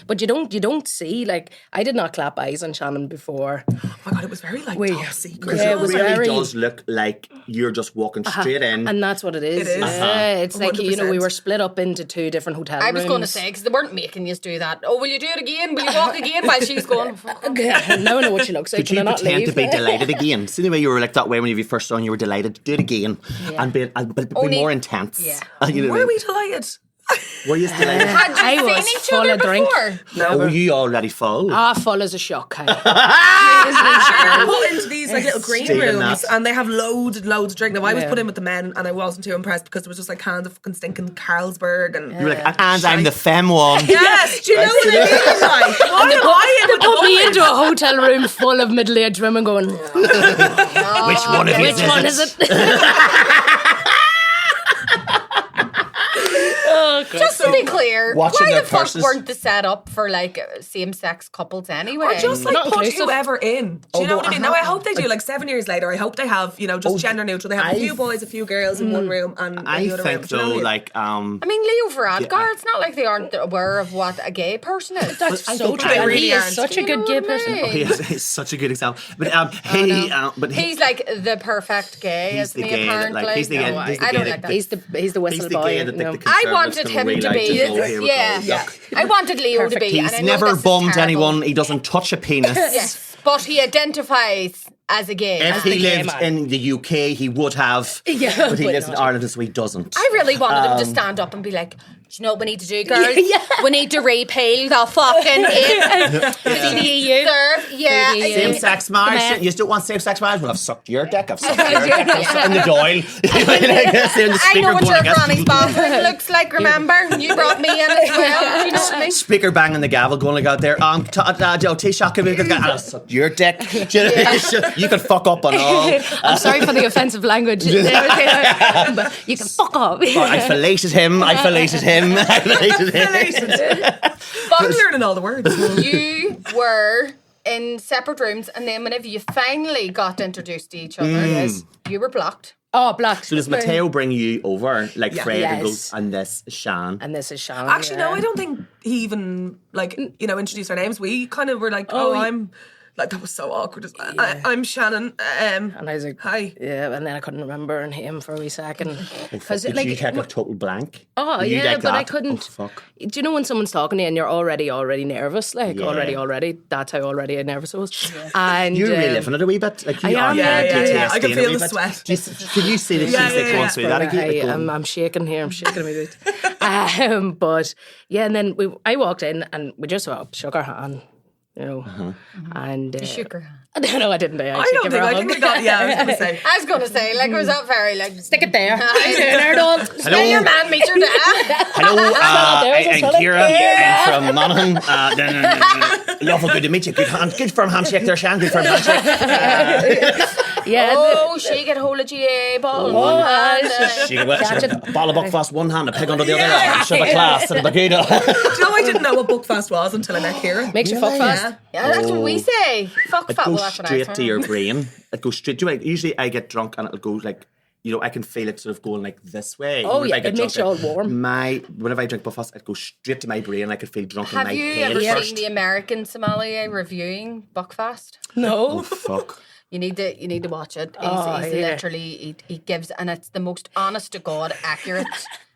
But you don't see, like, I did not clap eyes on Shannon before. Oh my god, it was very like top secret. Yeah, it was really very- does look like you're just walking straight in. And that's what it is. It is. Yeah, it's like, you know, we 100%. were split up into 2 different hotel rooms. I was going to say, because they weren't making you do that. Oh, will you do it again? Will you walk again? While she's going, Now I know what she looks like. Did you Can I not pretend leave? to be delighted again? See the way you were like that way when you first saw and you were delighted? Do it again. And be Only- more intense. Yeah. You know what I Were mean? we delighted? Were you delighted? had you I seen was each full other of drink. before? Oh, were you already full? Full as a shock. Kyle. You're put into these like little green Stealing rooms, that. and they have loads and loads of drink. Now I was Yeah. put in with the men, and I wasn't too impressed because there was just like cans of fucking stinking Carlsberg and. You were like, and I'm the femme one. Yes, do you know what I mean? Like, why am I in with the Put me boys? into a hotel room full of middle-aged women going, Which one of you which one is it? Just to be clear, Watching why their the fuck purses. weren't they set up for like same-sex couples anyway? Or just like Not put inclusive. whoever in. Do you know what I mean? Now I hope they do like 7 years later. I hope they have, you know, just gender neutral. They have a few boys, a few girls in one room, and I the other room. think Do you know though, what I mean? like I mean, Leo Varadkar, it's not like they aren't aware of what a gay person is. That's I so think true. I And really he is aren't. such a You good know gay what I person. mean? he's such a good example. But He's like the perfect gay, He's as the me gay that, apparently. like, he's the gay- No, he's the I gay don't that- like that. He's the whistle the boy. gay that you know. the I Conservatives wanted can him to relate be, to. Oh, here we go. yeah. Yuck. I wanted Leo to be. He's and I know never this is bummed terrible. anyone. He doesn't touch a penis. Yes, but he identifies as a gay. If he the gay lived man. in the UK, he would have. Yeah, but he but lives in not. Ireland, so he doesn't. I really wanted him to stand up and be like, do you know what we need to do, girls? Yeah. We need to repeal the fucking EU. Yeah. EU. Same-sex marriage. Man. You still want same-sex marriage? Well, I've sucked your dick. I've sucked your dick. I've sucked in the Doyle. the I know what your going, granny's bathroom looks like, remember? You brought me in as well. Do you know what I mean? Speaker banging the gavel, going like out there. Taoiseach, I'll suck your dick. You can fuck up on all. I'm sorry for the offensive language. But you can fuck off. I filleted him. I filleted him. I'm learning all the words. You were in separate rooms, and then whenever you finally got introduced to each other, you were blocked. Oh, blocked. So does Matteo bring you over, like Fred, and Yes. goes, and this Shan? And this is Shannon. Actually, yeah. no, I don't think he even like introduced our names. We kind of were like, I'm like that was so awkward. I'm Shannon. And I was like, Hi. Yeah, and then I couldn't remember him for a wee second. Because Did you take a total blank? Oh, Were you yeah, like but I that? couldn't. Oh, fuck. Do you know when someone's talking to you and you're already nervous? Like, Yeah. already. That's how already nervous I was. And You're reliving it a wee bit. Like you I are am, getting yeah. PTSD I can in a feel wee the bit. sweat. Can you see that she's like going through that again? Like, going, I'm shaking here. I'm shaking my boots. But yeah, and then I walked in and we just shook our hand, you know, and Shook her hand. no, I didn't. I don't think I think we got. Yeah, I was gonna say. I was going to say, like, was that very, like, Stick it there. Hello. Your man meets your dad. Hello, There's a I'm solid- Ciara. I'm from Monaghan. Lovely, good to meet you. Good firm handshake there, Shan. Good firm handshake. Yeah. Oh, she get hold of GA ball. She can a ball of Buckfast one hand, a pig under the other. Shove a class and a baguette. Do you know I didn't know what Bookfast was until I met Ciara. Makes you fuck fast. Yeah, that's what we say. Fuck It fat. Well, goes that's what I straight say. to your brain. It goes straight to usually I get drunk and it'll go like, you know, I can feel it sort of going like this way. Oh, Whenever yeah, I get it makes you all drunk, warm. Whenever I drink Buckfast, it goes straight to my brain. I can feel drunk in Have my you head ever first. seen the American sommelier reviewing Buckfast? No. Oh, fuck. You need to watch it. He's Oh, yeah. literally he gives, and it's the most honest to God accurate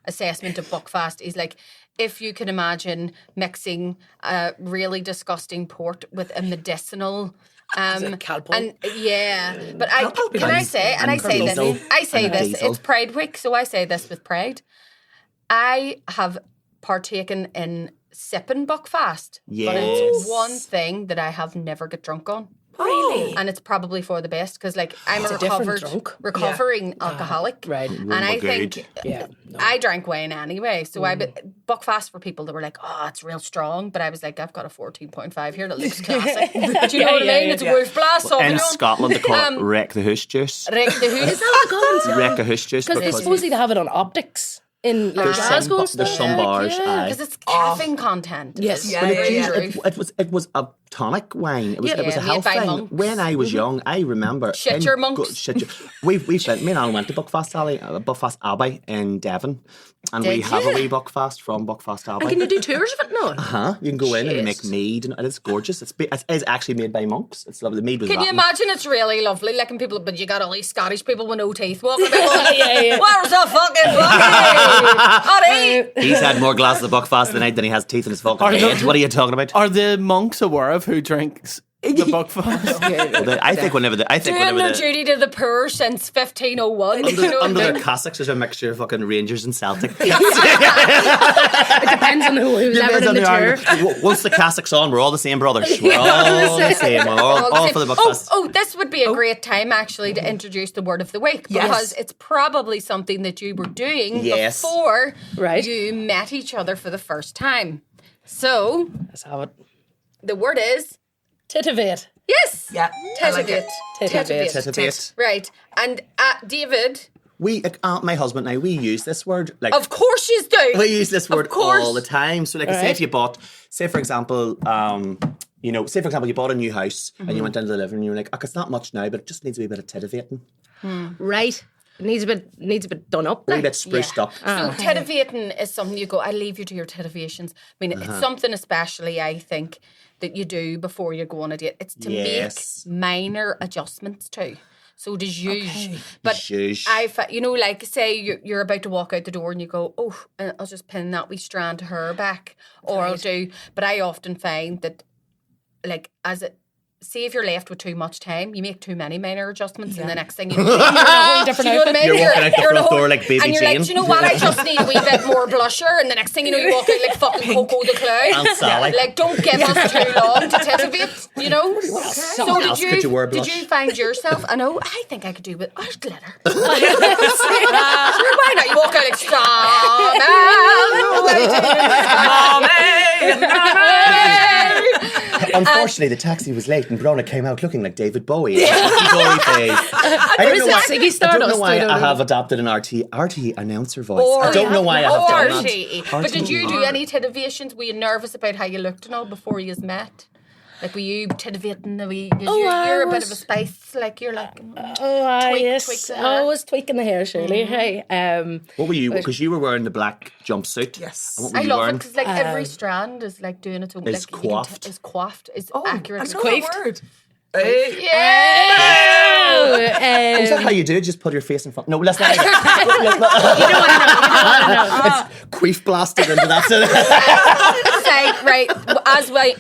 assessment of Buckfast. He's like, if you can imagine mixing a really disgusting port with a medicinal. Calpol? And yeah, but Calpol can I nice. say, and I say Diesel. this, I say And this, diesel. it's Pride Week, so I say this with pride. I have partaken in sipping Buckfast, but Yes. it's one thing that I have never got drunk on. Really? And it's probably for the best because, like, I'm a recovering alcoholic. Right. And I think I drank wine anyway. So I Buckfast for people that were like, oh, it's real strong. But I was like, I've got a 14.5 here that looks classic. Do you know what I mean? It's Wolf Blast. In Scotland, they call it Wreck the Hoosh Juice. Wreck the Hoosh. Is that what it's Wreck a Hoosh Juice. Because they supposedly have it on optics. In like Glasgow and stuff. There's some bars. Because it's caffeine content. Yes. It was a tonic wine. It was a health thing. Monks. When I was young, I remember monks. We went. Me and Alan went to Buckfast Abbey in Devon, and we have a wee Buckfast from Buckfast Abbey. And can you do tours of it now? You can go in and make mead, and it's gorgeous. It's actually made by monks. It's lovely. The mead was. Can you imagine? It's really lovely. Like, people, but you got all these Scottish people with no teeth walking about. Where's the fucking buggy? He's had more glasses of Buckfast than he has teeth in his fucking head. What are you talking about? Are the monks aware of who drinks the Buckfast? I think whenever doing duty to the poor since 1501. Under their cassocks there's a mixture of fucking Rangers and Celtic. It depends on who's ever in the tour. Once the cassock's on, we're all the same brothers. We're all the same. We're all for the Buckfast. Oh, this would be a great time actually to introduce the word of the week because it's probably something that you were doing before you met each other for the first time. So let's have it. The word is Titivate. Yes. Yeah. Titivate. Right. And David. My husband and I, we use this word. Like, of course you do. We use this word all the time. So, like, say for example, you bought a new house and you went into the living room and you were like, it's not much now, but it just needs a wee bit of titivating. Right. It needs a bit done up. A wee bit spruced up. So titivating is something you go, I leave you to your titivations. I mean, it's something especially, I think, that you do before you go on a date. It's to make minor adjustments too. So does zhuzh. Okay. But like say you're about to walk out the door and you go, I'll just pin that wee strand of hair back. Or I'll do, but I often find that like see if you're left with too much time, you make too many minor adjustments and the next thing you know, you're in a whole different outfit. You're walking out the front door like Baby and you're Jane. like, do you know what, I just need a wee bit more blusher, and the next thing you know, you walk out like fucking Coco the Clown. And Sally. Like, don't give us too long to titivate, you know? So did you find yourself, I think I could do with art glitter. Why not? You walk out like, Unfortunately, the taxi was late and Bronagh came out looking like David Bowie. I don't know why I have adopted an RT announcer voice. I don't know why I have done that. But did you do any titivations? Were you nervous about how you looked and all before you met? Like, were you titivating the wee? You're a bit of a spice. Like, you're like, yes. I was tweaking the hair, surely. Hey, what were you? Because you were wearing the black jumpsuit. Yes, and what were I you love wearing? it because like every strand is like doing its own. Is coiffed. Is coiffed. Is accurate. I know that word. Is that how you do it? Just put your face in front. No, let's not. You don't want to know. It's queef blasted into that. Right,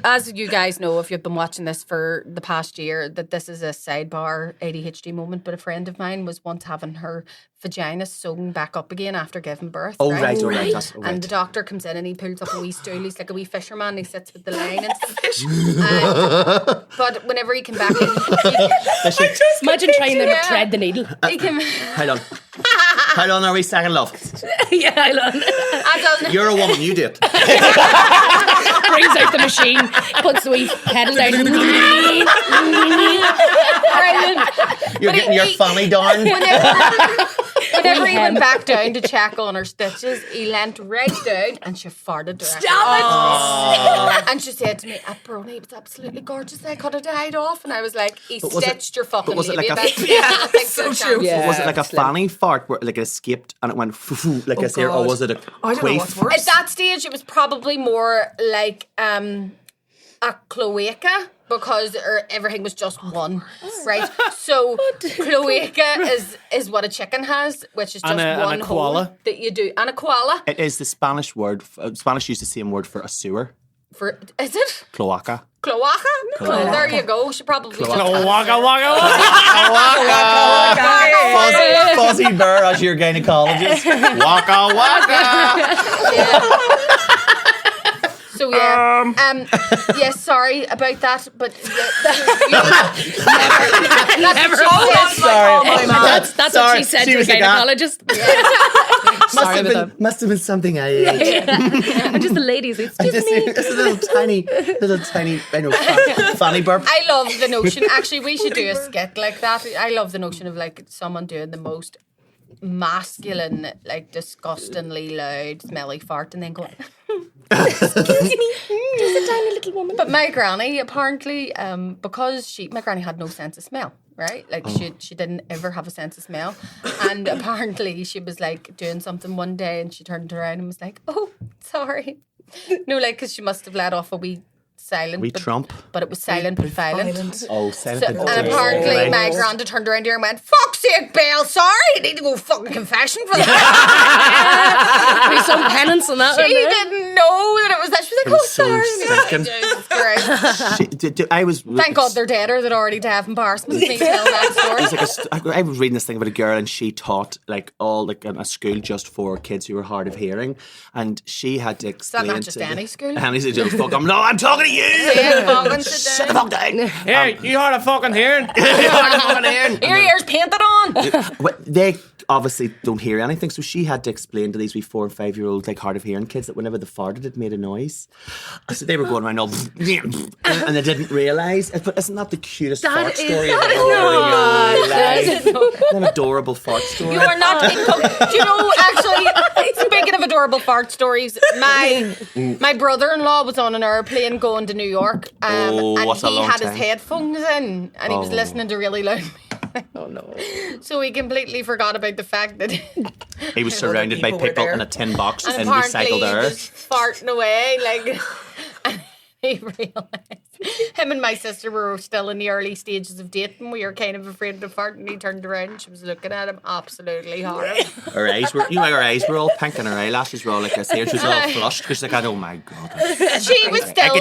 as you guys know, if you've been watching this for the past year, that this is a sidebar ADHD moment. But a friend of mine was once having her vagina sewn back up again after giving birth. Oh, right. Right. And the doctor comes in and he pulls up a wee stool. He's like a wee fisherman. And he sits with the line and stuff. But whenever he came back in, imagine trying to thread the needle. Hold on. How long are we second love? Yeah, I love. You're a woman, you do it. Brings out the machine, puts the wee pedal down. You're getting your fanny down. Whenever he went back down to check on her stitches, he leant right down and she farted directly. Stop it! And she said to me, Bronagh, it was absolutely gorgeous. I could have died off. And I was like, he stitched your fucking baby. So true. Was it like a fanny fart where like it escaped and it went like I say, or was it a queef? At that stage, it was probably more like a cloaca. Because everything was just one, right? So cloaca is what a chicken has, which is just one hole that you do. And a koala. It is the Spanish word. Spanish use the same word for a sewer. Is it? Cloaca. Cloaca? Oh, there you go. She probably Cloaca. Fuzzy Burr as your gynecologist. Waka waka. So yeah, yes, sorry about that, but That's what she said to a gynecologist. Must have been something I ate. I'm just the ladies. Excuse me. It's a little tiny, I know, funny burp. I love the notion. Actually, we should do a skit like that. I love the notion of like someone doing the most masculine, like disgustingly loud, smelly fart, and then going, "Excuse me, just a tiny little woman." But my granny apparently, because my granny had no sense of smell. Right, like she didn't ever have a sense of smell, and apparently she was like doing something one day, and she turned around and was like, "Oh, sorry," no, like because she must have let off a wee silent, Trump, but it was silent but violent. Oh, silent. So, and apparently my granda turned around here and went, "Fuck's sake, Belle, sorry, I need to go fucking confession for that." Be some penance on that. She didn't know that it was that. She was like, was "Oh, so sorry." stinking. Jesus Christ. I was. Thank God they're dead, or they'd already to have embarrassment. Me tell that story. I was reading this thing about a girl, and she taught like a school just for kids who were hard of hearing, and she had to explain. Is that not just any school? And he said, "Fuck, I'm talking to you." Shut the fuck down. Hey, you hard of fucking hearing? Your ears painted on. They obviously don't hear anything, so she had to explain to these wee 4 and 5 year old like hard of hearing kids that whenever they farted it made a noise. So they were going around all and they didn't realise. But isn't that the cutest fart story of an adorable fart story? You are not. Do you know? Actually, speaking of adorable fart stories, my brother-in-law was on an airplane going to New York, and he had his headphones in, and he was listening to really loud music. Oh no! So he completely forgot about the fact that he was surrounded by people in a tin box and in apparently recycled air. he was farting away like. And he realised him and my sister were still in the early stages of dating. We were kind of afraid to fart, and he turned around and she was looking at him absolutely horrible. Her eyes were, her eyes were all pink and her eyelashes were all like this. Here she was all flushed because she's like, oh my God. She was still. I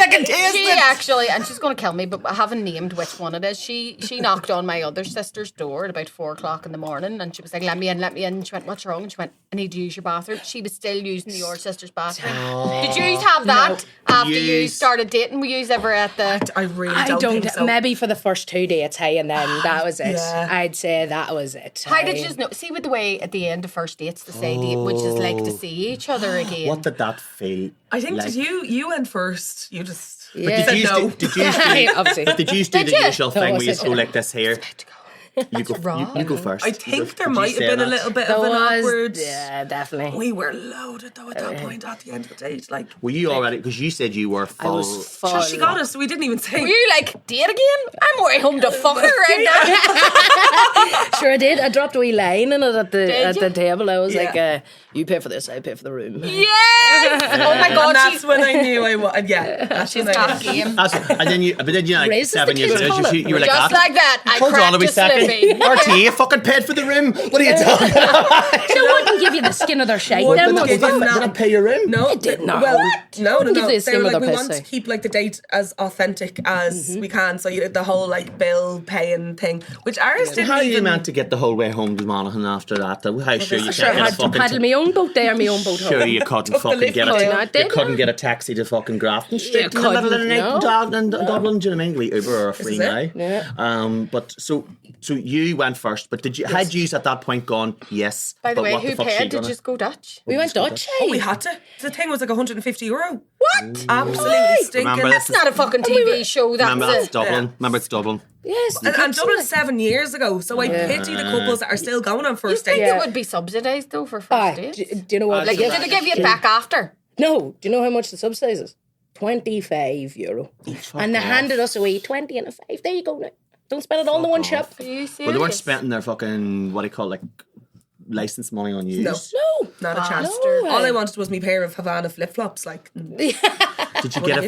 can taste it. She actually, and she's going to kill me, but I haven't named which one it is. She knocked on my other sister's door at about 4:00 in the morning, and she was like, let me in. And she went, what's wrong? And she went, I need to use your bathroom. She was still using your sister's bathroom. Did you have that after you started dating? Were you ever at the... I really don't think so. Maybe for the first 2 dates, hey, and then that was it. Yeah. I'd say that was it. How did you know? See, with the way at the end of first dates to say date, which is like to see each other again. What did that feel? I think like? You went first. You just Yeah. Did you no. do the you? usual thing where you go like this here? You go first. I think there might have been a little bit of an awkward. Yeah, definitely. We were loaded though at that point at the end of the date. Like, Were you already? Because you said you were full. I was full. she got us. We didn't even say. Were you like, date again? I'm way home to fuck her right now. Sure, I did. I dropped a wee line in it at the table. I was Yeah. like, you pay for this, I pay for the room. Yes! Oh my God, And that's when I knew I was. Yeah, that's she's when I got game. And then you like Raises 7 the years kids ago, call you were like, Just like that, I hold on cracked a wee a second. slippy. RT, you fucking paid for the room. What are you talking about? No one can give you the skin of their shite. What Them did ones they fuck- give Did I pay your room? No, It did not. Well, What? no. Give the They skin were with like, their we want pussy. to keep like the date as authentic as we can. So the whole like bill paying thing, which ours didn't How are you even. meant to get the whole way home to Monaghan after that? How sure you Sure, I can't get a had to fucking... paddle my own boat there, my own boat home. Sure you couldn't fucking lift get line. a... I You did. couldn't get a taxi to fucking Grafton Street in the couldn't, middle of the night no. in Dublin. Do you know what I mean? We Uber or a free is now. it? Yeah. But so you went first, but had you at that point gone, yes, By the but way, what who fuck's she paid? Did gonna- you just go Dutch? We went Dutch, Oh, hey? we had to. The thing was like €150. What? Absolutely stinking. Remember That's not a fucking TV show. Remember, that's That's Dublin. Yeah. Remember, it's Dublin. Yes. And Dublin 7 years ago, so I pity the couples that are still going on first I think dates. it would be subsidised though for Ah, first do, dates. do you know what? Like, did they give you it back after? No. Do you know how much the subsidize is? €25. And they handed us away 20 and a 5. There you go now. Don't spend it all in the one shop. Are you serious? Well, they weren't spending their fucking, what do you call it, like, license money on you. No, No. not a chance. Bastard. All I wanted was me pair of Havana flip flops. Like, do Did you get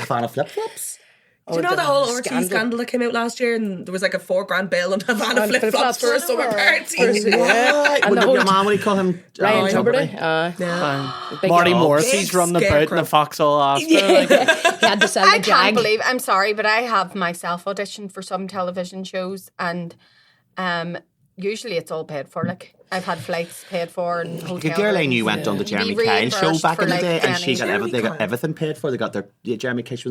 Havana flip flops? you know the whole RT scandal. scandal that came out last year, and there was like a $4,000 bill on Havana On flip flops flip-flops. for a summer party. Yeah. And the Your whole man, what do you call him? Ryan Tuberty? Tuberty. Marty dog. Morrissey's Big running about in scarecrow. the foxhole after. He had to sell the I can't jag. believe. I'm sorry, but I have myself auditioned for some television shows, and usually it's all paid for. Like, I've had flights paid for and hotels. Like a girl I knew went on the Jeremy Kyle show back in the day, and she got they got everything paid for. They got their Jeremy Kyle show.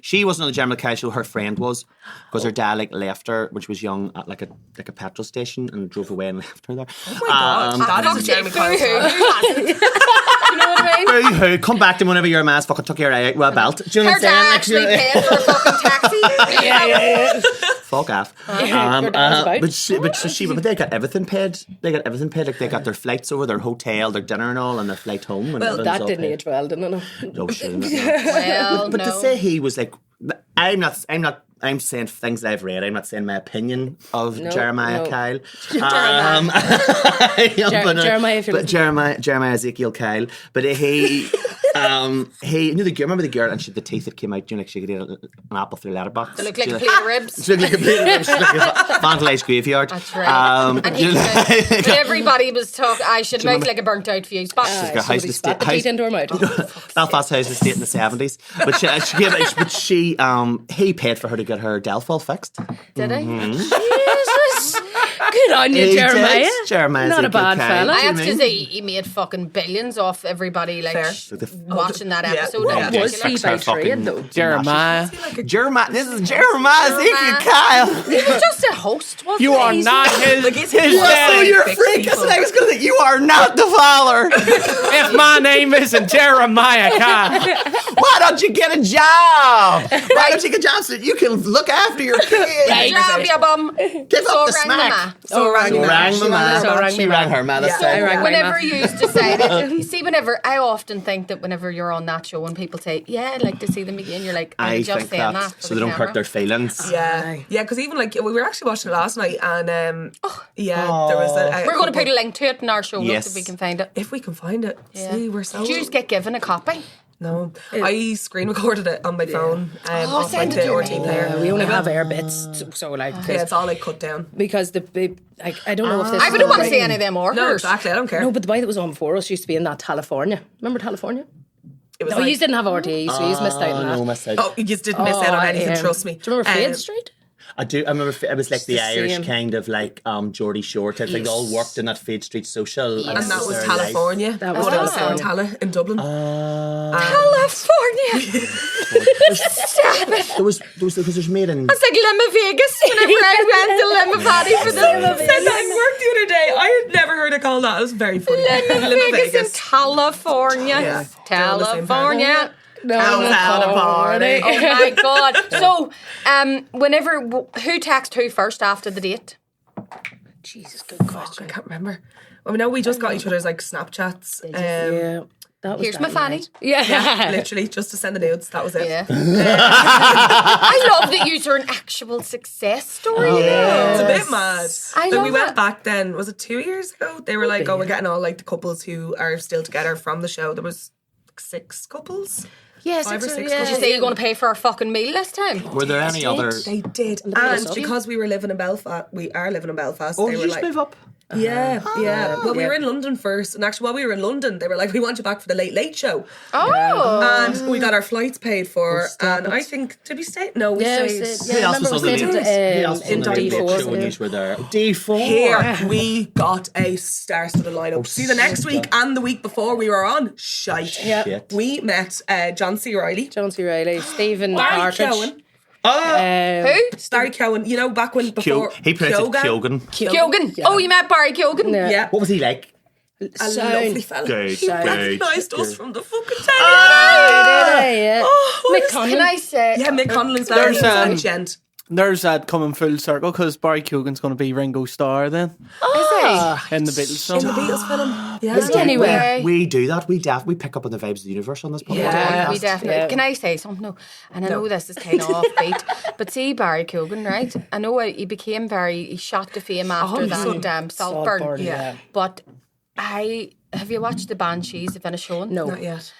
She wasn't on the Jeremy Kyle show. Her friend was, because her dad left her when she was young at like a petrol station and drove away and left her there. Oh my god, that is a Jeremy Kyle show. You know what I mean? Boo-hoo. Come back to whenever your man's fucking took your eye out with a belt. Do you know Her what I'm dad saying? actually paid for a fucking taxi. Fuck off. But they got everything paid. Like they got their flights over, their hotel, their dinner and all, and their flight home. And Well, that didn't age well, didn't it? No, sure not. Well, But no. to say he was like, I'm saying things that I've read. I'm not saying my opinion of Jeremiah Kyle. Jeremiah, if you're Jeremiah Ezekiel Kyle. But he remember the girl, and she had the teeth that came out, like she could eat an apple through a letterbox. They look like a plate of ribs. She looked like a plate of ribs. She looked like a vandalised graveyard. That's right. And he but everybody was talking, I should make like a burnt out fuse box. She's got house spat the teeth into her mouth. Belfast House Estate in the 70s. But he paid for her to get her Delphal fixed. Did I? Jesus. Good on you, Jeremiah. Jeremiah Not a bad fella. I have to say he made fucking billions off everybody like watching that episode. What was he by trade though? Jeremiah. This is Jeremiah Ezekiel Kyle. He was just a host, wasn't You he? are not his So daddy. you're a freak. That's what I was going to say. You are not the father. If my name isn't Jeremiah Kyle. Why don't you get a job? Why don't you get a job so that you can look after your kids? Good job, you bum. Give up the smack. So rang my She rang her mother. Whenever you used to say that, you see, I often think that whenever you're on that show and people say, yeah, I'd like to see them again, you're like, I just think saying that that so they don't hurt their feelings. Yeah, because even like we were actually watching it last night, and there was a We're going to put a link to it in our show notes Yes. if we can find it. if we can find it. Yeah. See, we're so. Did you just get given a copy? No, I screen recorded it on my phone. Off like send it the to RT me. player. We only have air bits, so like Yeah, it's all like cut down. because I don't know if this. I is wouldn't want to right. see any of them or No, hers. exactly. I don't care. No, but the boy that was on before us used to be in that California. Remember California? It was No, like, you didn't have RT, so you missed out on that. No, missed out. oh, you just didn't miss out on anything. Trust me. Do you remember Fade Street? I do. I remember it was like the the Irish same. kind of like Geordie Shore type thing. They all worked in that Fade Street social. And that was their California. That was What it was California. Tala in Dublin. California. Stop it. There was because made in. It's like Lima Vegas whenever I went to Lima Party for the said that in work the other day. I had never heard it called that. It was very funny. Lima Vegas in California. Yeah. California. California. Oh my god! So, who texted who first after the date? Jesus, good I question. can't remember. Well, we know we just got each other's like Snapchats. Yeah, that was Here's my fanny. Yeah. Literally just to send the nudes. That was it. Yeah. I love that you are an actual success story. It's a bit mad. I Like, love we went it. back then, was it 2 years ago? They were like, we're getting all like the couples who are still together from the show. There was like 6 couples. Yes, 5 or 6 Did you couples. say you're going to pay for our fucking meal this time? Were there any other? They did. us And up. because we were living in Belfast, we are living in Belfast. Oh, they did were you just like, move up? yeah. Well, we were in London first, and actually, while we were in London, they were like, "We want you back for the Late Late Show," Oh. and we got our flights paid for. And I think did we stay? No, we Yeah, stayed. Who else was remember on the we Late stayed Who else was on in the Late Late D4. Show when you were there? D4. Here we got a star-studded lineup. See, the next week and the week before we were on shite. Yeah. Shit. We met John C. Reilly, John C. Reilly, Stephen Barry Partridge. Cowan, Who? Barry Cowan. You know, back when before He pronounced it Kyoga. Kyogan. Kyogan. Oh, you met Barry Kyogan? Yeah, What was he like? a lovely fella. Good. He Good. recognised us from the fucking telly. Yeah. Oh, Mick Can I say? yeah, Mick Connelly's there. There's, He was legend. There's that coming full circle because Barry Keoghan's going to be Ringo Starr then Is he? in the Beatles In film. the Beatles film. Yeah. Is he anyway? We do that. We pick up on the vibes of the universe on this podcast. Yeah. We definitely. Yeah. Can I say something? No. And I know this is kind of offbeat, but see Barry Keoghan, right? I know he became he shot to fame after that Saltburn. Saltburn, Yeah. But have you watched the Banshees? Have finished showing? No. Not yet.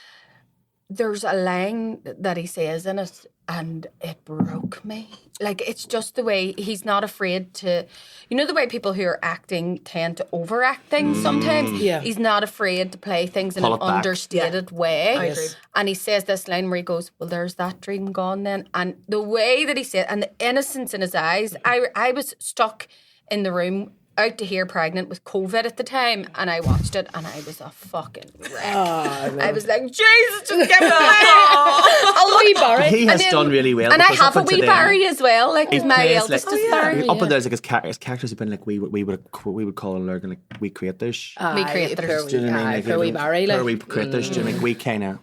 There's a line that he says in it, and it broke me. Like, it's just the way he's not afraid to, you know, the way people who are acting tend to overact things sometimes. Yeah. He's not afraid to play things in Pull an it back. understated way. I agree. And he says this line where he goes, well, there's that dream gone then. And the way that he said, and the innocence in his eyes, I was stuck in the room out to here pregnant with COVID at the time, and I watched it, and I was a fucking wreck. I was like, Jesus, just get me a wee Barry. He has done really well. And I have a wee Barry as well. Like, he's my eldest Barry. Up and there's like his characters have been like we would call Lurgan like we creators. We creators. Do you know what I mean? For wee Barry, like we creators. Do you know what I mean? We kind of.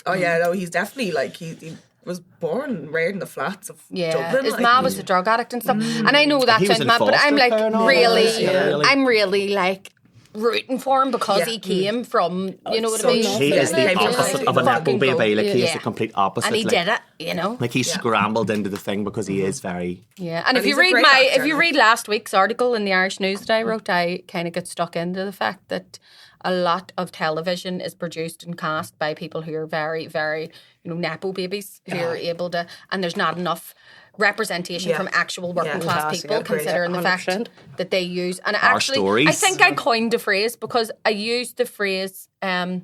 Oh yeah, no, he's definitely like he was born and reared in the flats of Dublin. His like, ma was a drug addict and stuff. And I know that He was sounds in mad, but I'm foster like care and all really, that. I'm really like rooting for him because he came from, you know what I mean? He is the opposite of a nepo baby. Like he is the Yeah. complete opposite. And he like, did it, you know. Like he scrambled into the thing because he is very. Yeah, and if he's you a read great actor. if you read last week's article in the Irish News that I wrote, I kind of get stuck into the fact that a lot of television is produced and cast by people who are very, very, nepo babies who are able to, and there's not enough representation from actual working class Class, people, considering the fact 100%. that they use. And Our actually, stories. I think I coined the phrase because I used the phrase. I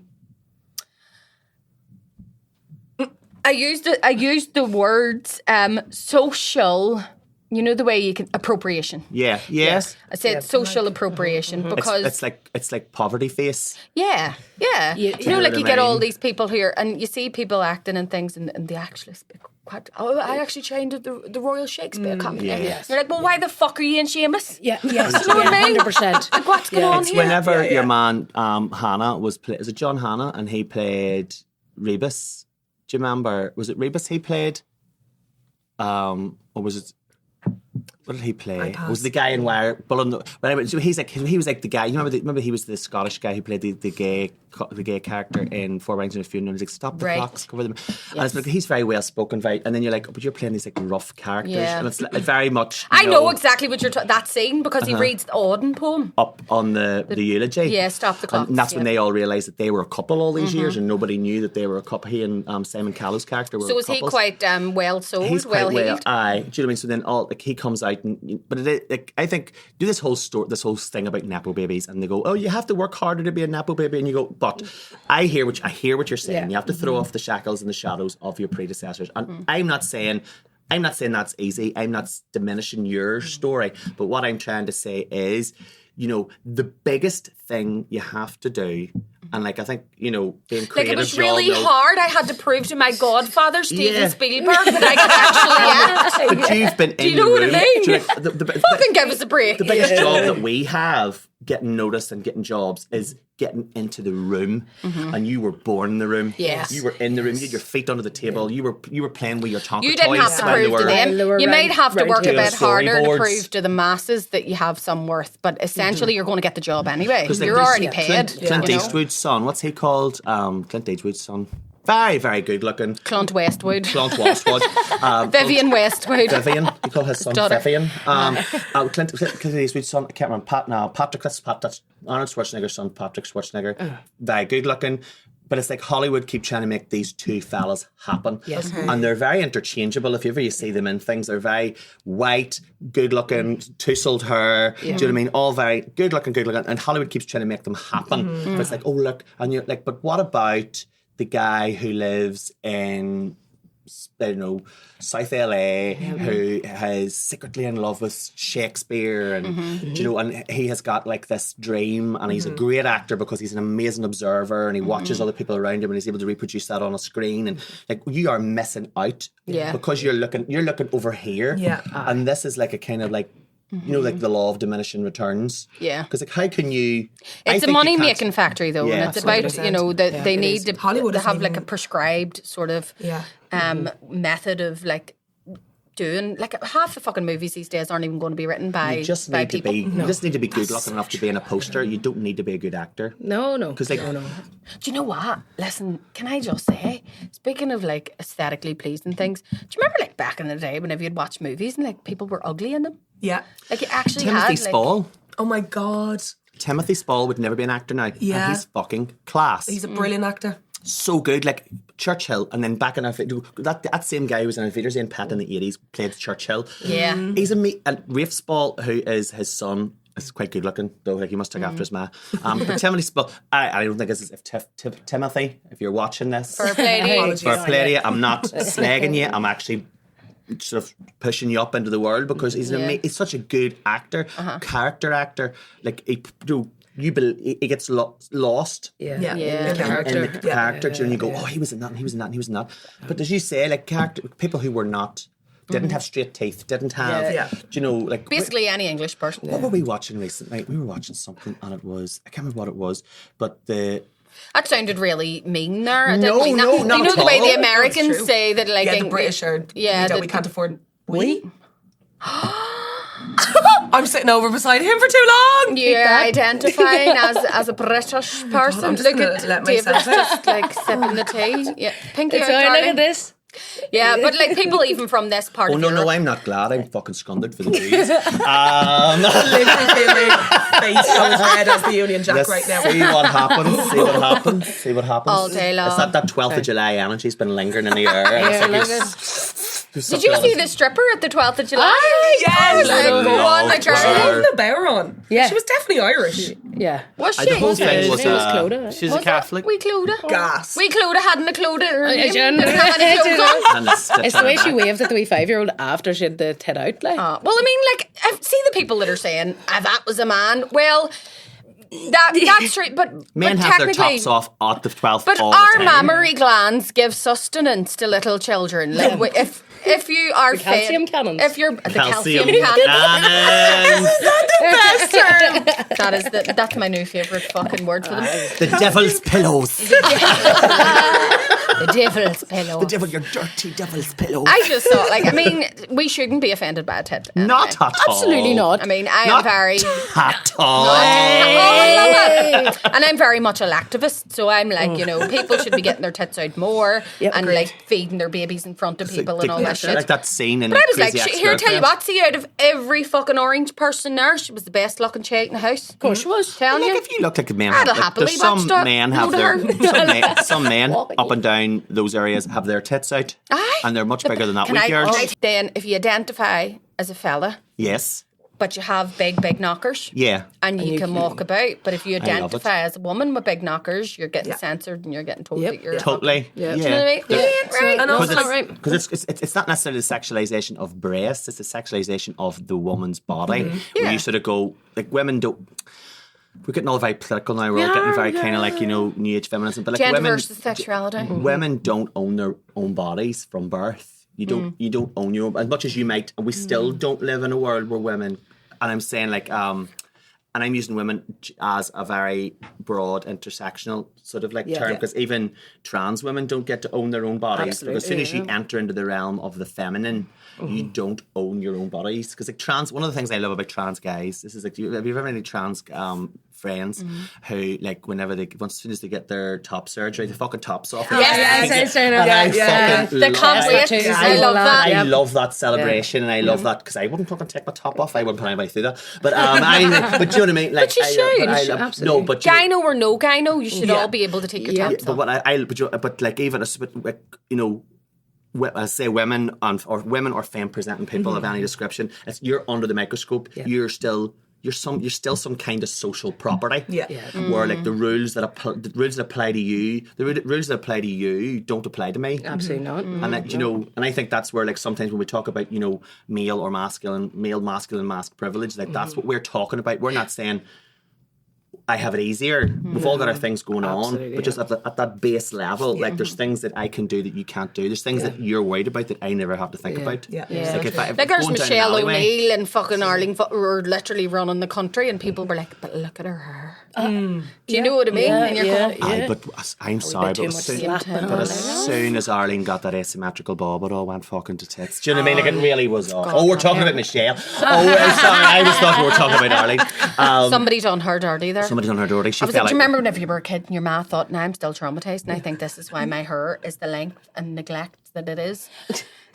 used the words social. You know the way you can appropriation. Yeah. Yes. I said social appropriation because It's like poverty face. yeah. You know, like you get all these people here, and you see people acting and things, and they actually speak quite. Oh, I actually trained at the Royal Shakespeare Company. Yes. You're like, well, why the fuck are you in Shameless? Yes, You know what I mean? 100%. Like, what's going on here? Whenever your man Hannah was is it John Hannah, and he played Rebus. Do you remember? Was it Rebus he played? Or was it? What did he play? Was the guy in Wire? Whatever. So he was like the guy. You remember he was the Scottish guy who played the gay character in Four Weddings and a Funeral. He's like, stop the clocks, cover them. And it's like he's very well spoken, and then you're like, but you're playing these like rough characters, and it's like, very much. I know exactly what you're that scene because he reads the Auden poem up on the eulogy. Yeah, stop the clocks. And that's when they all realised that they were a couple all these years, and nobody knew that they were a couple. He and Simon Callow's character were. So was he quite well sold, He's well quite heeled? aye. Do you know what I mean? So then he comes out, but I think do this whole thing about nepo babies, and they go, oh, you have to work harder to be a nepo baby, and you go, but I hear what you're saying. Yeah. You have to throw off the shackles and the shadows of your predecessors, and I'm not saying that's easy. I'm not diminishing your story, but what I'm trying to say is, the biggest thing you have to do. And I think, being creative. Like it was really hard. I had to prove to my godfather, Steven Spielberg, that I could actually act. But you've been in Do you know what I mean? Do you know, Fucking give us a break. The biggest job that we have, getting noticed and getting jobs, is getting into the room. And you were born in the room. Yes. You were in the room. You had your feet under the table. You were playing with your Tonka toys. You didn't have to prove to them. You might have to work a bit harder to prove to the masses that you have some worth, but essentially you're going to get the job anyway. You're already paid. Clint Eastwood's son, what's he called? Clint Eastwood's son. Very, very good looking. Clint Westwood. Vivian Westwood. Vivian. You call his son Daughter. Vivian. Clint Eastwood's son, I can't remember. That's Arnold Schwarzenegger's son, Patrick Schwarzenegger. Very good looking. But it's like Hollywood keep trying to make these two fellas happen. Yes. And they're very interchangeable. If you see them in things, they're very white, good looking, tousled hair. Do you know what I mean? All very good looking. And Hollywood keeps trying to make them happen. But it's like, oh, look. And you're like, but what about the guy who lives in, I don't know, South LA, who is secretly in love with Shakespeare, and and he has got like this dream, and he's a great actor because he's an amazing observer, and he watches other people around him, and he's able to reproduce that on a screen, and like you are missing out because you're looking over here, and this is like a kind of like. Like the law of diminishing returns. Yeah. Because how can you... It's a money-making factory, though, and it's about, 100%. that they need to Hollywood have isn't like a even- prescribed sort of method of like doing... Like half the fucking movies these days aren't even going to be written by You just by need people. you just need to be good looking enough to be in a poster. You don't need to be a good actor. No. Because like, Do you know what? Listen, can I just say, speaking of like aesthetically pleasing things, do you remember like back in the day whenever you'd watch movies and like people were ugly in them? Yeah. Like you actually Timothy had like, Spall. Oh my God. Timothy Spall would never be an actor now. Yeah. And he's fucking class. He's a brilliant actor. so good. Like Churchill, and then back in that same guy who was in Invaders in Pet in the 80s played Churchill. Yeah. He's and Rafe Spall, who is his son, is quite good looking, though. Like he must take after his ma. But Timothy Spall, I don't think this is Timothy, if you're watching this. Fair play to you. Fair play to you. I'm not slagging you. I'm actually sort of pushing you up into the world because he's he's such a good actor, character actor. Like he gets lost. In the character. In the character, and you go, oh, he was in that, and he was in that, and he was in that. But as you say, like people who were not. Didn't have straight teeth, didn't have, you know, like... Basically any English person. What were we watching recently? We were watching something and it was... I can't remember what it was, but the... That sounded really mean there. I No, didn't mean no, that. not You know at the way all. the Americans say that, like... the British are... we can't afford... We? I'm sitting over beside him for too long. You're identifying as a British person. I'm just Look gonna at let David's myself out. just like sipping the tea. Yeah, pinky out, So look darling. at this. Yeah, but like people even from this part Oh, of no, Europe. I'm not glad. I'm fucking scundered for the Jews. Literally face as red as the Union Jack right now. See what happens. See what happens. All day long. It's that 12th of July energy's been lingering in the air. Did Did you see the stripper at the 12th of July? Yes. Like, go on, my girl. Having the bear on. Yeah. She was definitely Irish. Yeah. Was she? The whole thing was... Clodagh. She's Was a Catholic. it? We Clodagh. Gas. We Clodagh hadn't a Clodagh. Jen. Didn't have any clothes on. And it's It's the way she waved at the wee 5-year-old after she had the tit out. Like. Well, I mean, like, I see the people that are saying, that was a man. Well, that's true, but Men but have their technically, tops off at the 12th But all our the time. mammary glands give sustenance to little children. Like, if you are calcium fed, cannons. if you're the calcium Calcium cannons. cannons. That's my new favourite fucking word for them. The devil's pillows. The devil's pillow. The devil, your dirty devil's pillow. I just thought, like, I mean, we shouldn't be offended by a tit. Anyway. Not at all. Absolutely not. I mean, I am Not very. at all. Oh, I love it. And I'm very much a lactivist, so I'm like, you know, people should be getting their tits out more and like feeding their babies in front of people and all that shit. Like that scene in But I was like, Crazy here, tell you Ex-Girlfriend. what, see, out of every fucking orange person there, she was the best looking chick in the house. Of course she was. Telling Like you. if you look like a man, I'd have like, happily there's some watched that. men have Load their of her. some men up and down those areas have their tits out, Aye. and they're much bigger than that. Can With yours, then if you identify as a fella, yes, but you have big knockers, yeah. and you can walk about. But if you love it. identify as a woman with big knockers, you're getting censored and you're getting told that you're Totally, yeah. Do you know what I mean? Right. And also, Because like, it's not necessarily the sexualization of breasts; it's the sexualization of the woman's body. Where Yeah. you sort of go, like, women don't. We're getting all very political now. We're all getting very kind of like, you know, new age feminism. But like Gender women, versus sexuality. women don't own their own bodies from birth. You don't own your own, as much as you might. And we still don't live in a world where women. And I'm saying like, and I'm using women as a very broad intersectional sort of like term, because even trans women don't get to own their own bodies. Because as soon as you enter into the realm of the feminine, you don't own your own bodies. Because like trans, one of the things I love about trans guys, this is like, have you ever had any trans friends who like whenever as soon as they get their top surgery, the fucking tops off. Yes, And I fucking the love can't it. wait. I love that. I love that celebration, and I love that because I wouldn't fucking take my top off. I wouldn't put anybody through that. But but do you know what I mean? Like, But you should. No, but you know, Gyno or no gyno, you should all be able to take your tops but off. what but like even you know. I say women or femme presenting people of any description. You're under the microscope. You're still some kind of social property. Where like the rules that apply to you, the rules that apply to you don't apply to me. Absolutely not. And that, you know, and I think that's where like sometimes when we talk about, you know, male masculine mask privilege, like that's what we're talking about. We're not saying I have it easier. We've all got our things going on, but just at that base level, like there's things that I can do that you can't do. There's things that you're worried about that I never have to think about. It's like if Like there's going down an Michelle alleyway- O'Neill and fucking Arling were literally running the country, and people were like, "But look at her hair." Do you know what I mean? And you're going, Aye, but I'm sorry, too but much but as soon as Arlene got that asymmetrical bob, it all went fucking to tits. Do you know what I mean? Like it really was off. Oh, we're talking about Michelle. Oh, I'm sorry, I was thought we were talking about Arlene. somebody done her dirty there. Somebody's on her dirty. She I was felt like, do you like remember whenever you were a kid and your ma thought, now I'm still traumatised and I think this is why my hair is the length and neglect that it is.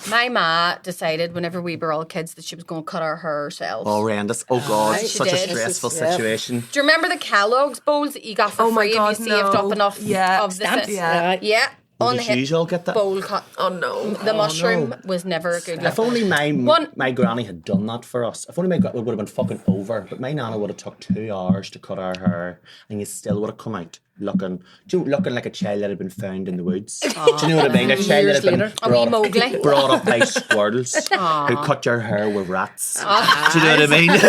My ma decided whenever we were all kids that she was going to cut our hair herself. horrendous. Oh God, She such a did. stressful situation. Do you remember the Kellogg's bowls that you got for Oh my free God, if you saved no. up enough Yeah. of the Stamps. yeah. Did you all get that? bowl Oh no. The mushroom was never a good look. If only my granny had done that for us. If only my granny would have been fucking over. But my nana would have took 2 hours to cut our hair, and you still would have come out looking like a child that had been found in the woods. Do you know what I mean? A child that had been brought up by squirrels who cut your hair with rats. Do you know what I mean? But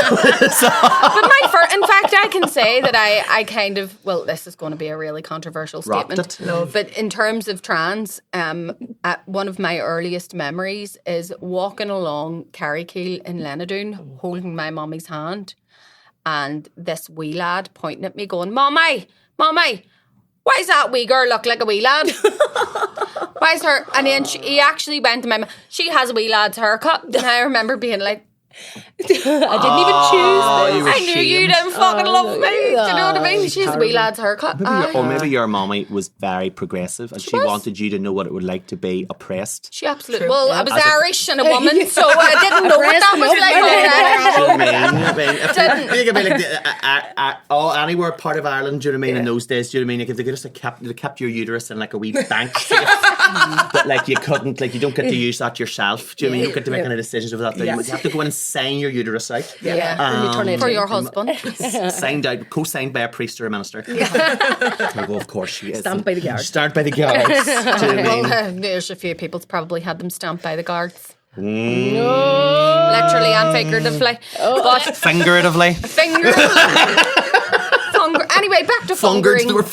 in fact, I can say that I kind of, well, this is going to be a really controversial statement. But in terms of trans, one of my earliest memories is walking along Carrickeel in Lenadoon, holding my mummy's hand, and this wee lad pointing at me going, Mommy, why does that wee girl look like a wee lad? Why is her? And then he actually went to my mum, she has a wee lad's haircut. And I remember being like, I didn't even choose this. I knew you didn't fucking love me. Do you know what I mean? She's a wee lad's haircut. Maybe your mommy was very progressive and she wanted you to know what it would like to be oppressed. She absolutely. Well, I was Irish and a woman, so I didn't know what that was like. Anywhere part of Ireland, do you know what I mean? In those days, do you know what I mean? Like, if they just kept your uterus in like a wee bank safe, but like you couldn't, like you don't get to use that yourself. Do you know what I mean? You don't get to make any decisions with that. You have to go in and sign your uterus out. For your husband. Co-signed by a priest or a minister. Well, of course she is. Stamped by the guards. Stamped by the guards. Do you know what I mean? Well, there's a few people's probably had them stamped by the guards. Literally and figuratively. But figuratively. Anyway, back to fungering. She was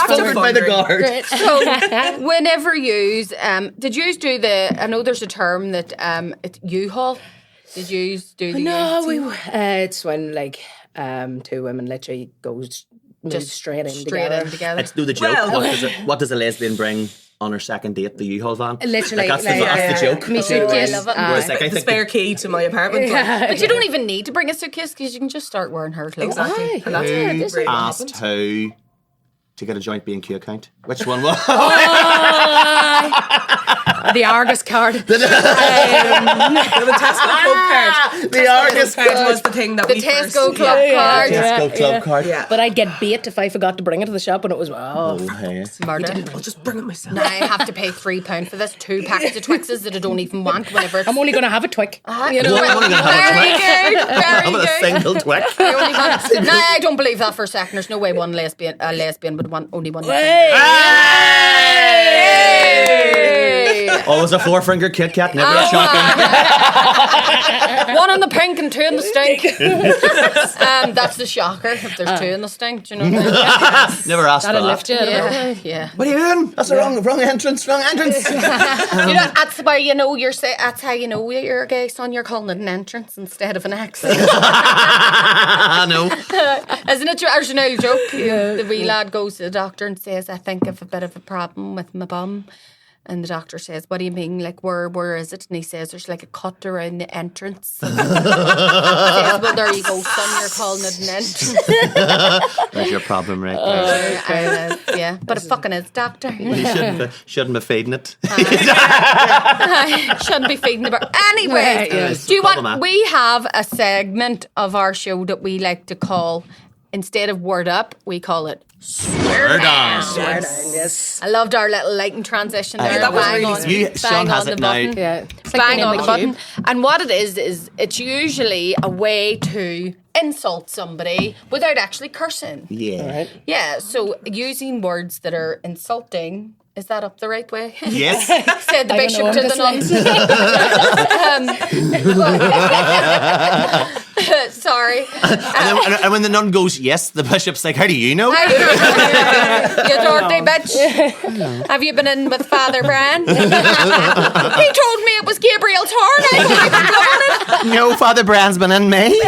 fungered by the guard. So, whenever you did you do I know there's a term that it's U-Haul. Did you do the No, it's when like 2 women literally goes just straight in together. Let's do the joke. What does a lesbian bring on her second date? The U-Haul van. Literally, that's the joke. Me suitcase. The spare key to my apartment. But you don't even need to bring a suitcase because you can just start wearing her clothes. Exactly. And that's who asked who to get a joint B&Q account? Which one was? The Argus card. The Tesco Club card. The Argus card was the thing that the Tesco Club card. Tesco Club card. Yeah. But I'd get bait if I forgot to bring it to the shop, and it was murder. I'll just bring it myself. Now I have to pay £3 for this 2 packets of Twixes that I don't even want. Whenever I'm only going to have a Twix. You know, I'm only going to have a Twix. Very I'm good. a single Twix. No, I don't believe that for a second. There's no way a lesbian would want only one. Always a 4-finger Kit Kat, never a shotgun. One on the pink and 2 in the stink. That's the shocker. If there's 2 in the stink, do you know what I mean? Never asked for that. Lift you Yeah. What are you doing? That's the wrong entrance. Wrong entrance. That's where you know that's how you know you're a gay son. You're calling it an entrance instead of an exit. I know. Isn't it there's an old joke? The wee lad goes to the doctor and says, I think I've a bit of a problem with my bum. And the doctor says, what do you mean? Like, where is it? And he says, there's like a cut around the entrance. Says, well, there you go, son, you're calling it an entrance. There's your problem right there. Yeah, but it fucking is, doctor. You shouldn't be feeding it. Shouldn't be feeding the bird. Anyway, do you want, we have a segment of our show that we like to call, instead of Word Up, we call it Swear Down. Swear down, yes. I loved our little lighting transition there. that was really Sean has it now. Yeah. Bang on the button. And what it is it's usually a way to insult somebody without actually cursing. Yeah. Right. Yeah, so using words that are insulting. Is that up the right way? Yes. Said the bishop to the nun. Sorry. And when the nun goes, yes, the bishop's like, how do you know? You dirty bitch. Have you been in with Father Bran? He told me it was Gabriel's horn. I don't even go on it. No, Father Bran's been in me.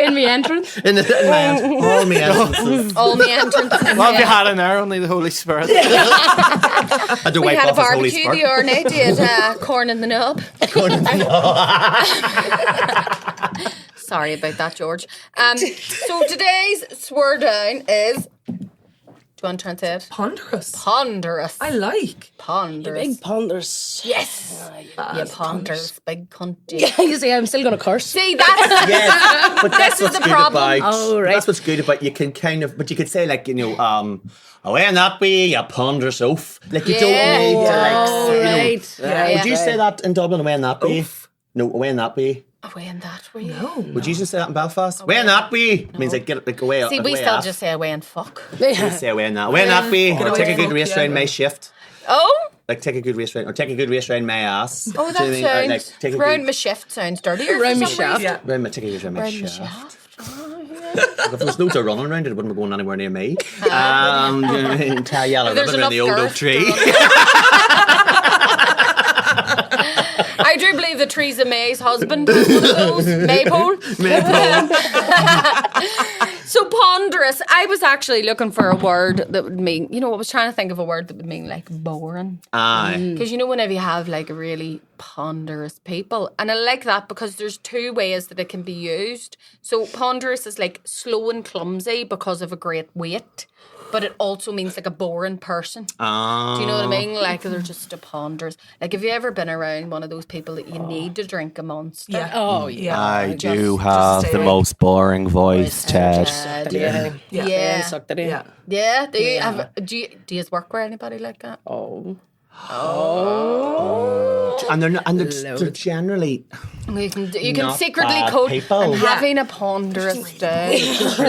In the entrance. All me entrances. All the entrances. What have you had in there? Only the Holy Spirit. I had to We wipe had a off his Holy barbecue Spirit. the other night. Did corn in the nub. Sorry about that, George. So today's swear down is. Do you want to try and say it? Ponderous. Ponderous. I like. Ponderous. Big ponders. Yes. You ponders, big cunt. You see, I'm still going to curse. See, that's Yes. But that's This is what's the good problem. about. Oh, right. That's what's good about. You can kind of, but you could say like away in that way, you ponderous oaf. Like you don't need to like. Right. Would you say that in Dublin? Away in that way? Oof. No, away in that way. Away in that way. No. Would you just say that in Belfast? Away in that way means like get like away. See, we away still off. just say away and fuck. We say away in that. Away in that way. Or away take a and good fuck, race yeah. round my shift. Oh, Like take a good race round, or take a good race round my ass. oh, Do you know what I that mean? Or, sounds. like, take a Round good, my shift sounds dirtier. Round for my some shaft. reason. Yeah. take a good race round my Round my shaft. shaft. If there was loads of running around it, it wouldn't be going anywhere near me. Do you know what I mean? Tell yellow There's ribbon around the old enough oak girth tree. I do believe the Theresa May's husband was one of those. Maypole. So ponderous. I was actually looking for a word that would mean, I was trying to think of a word that would mean like boring. Aye. Because whenever you have like a really ponderous people, and I like that because there's two ways that it can be used. So ponderous is like slow and clumsy because of a great weight, but it also means like a boring person. Do you know what I mean? Like they're just a ponderous. Like have you ever been around one of those people that you need to drink a Monster? Yeah. Oh, yeah. I Just- do just have stay the away. most boring voice, Ted. Yeah. Yeah. Sucked it in. Yeah. Yeah, do you have? Do you work with anybody like that? Oh. And they're generally You can Not secretly bad code people. I'm Yeah. having a ponderous day. I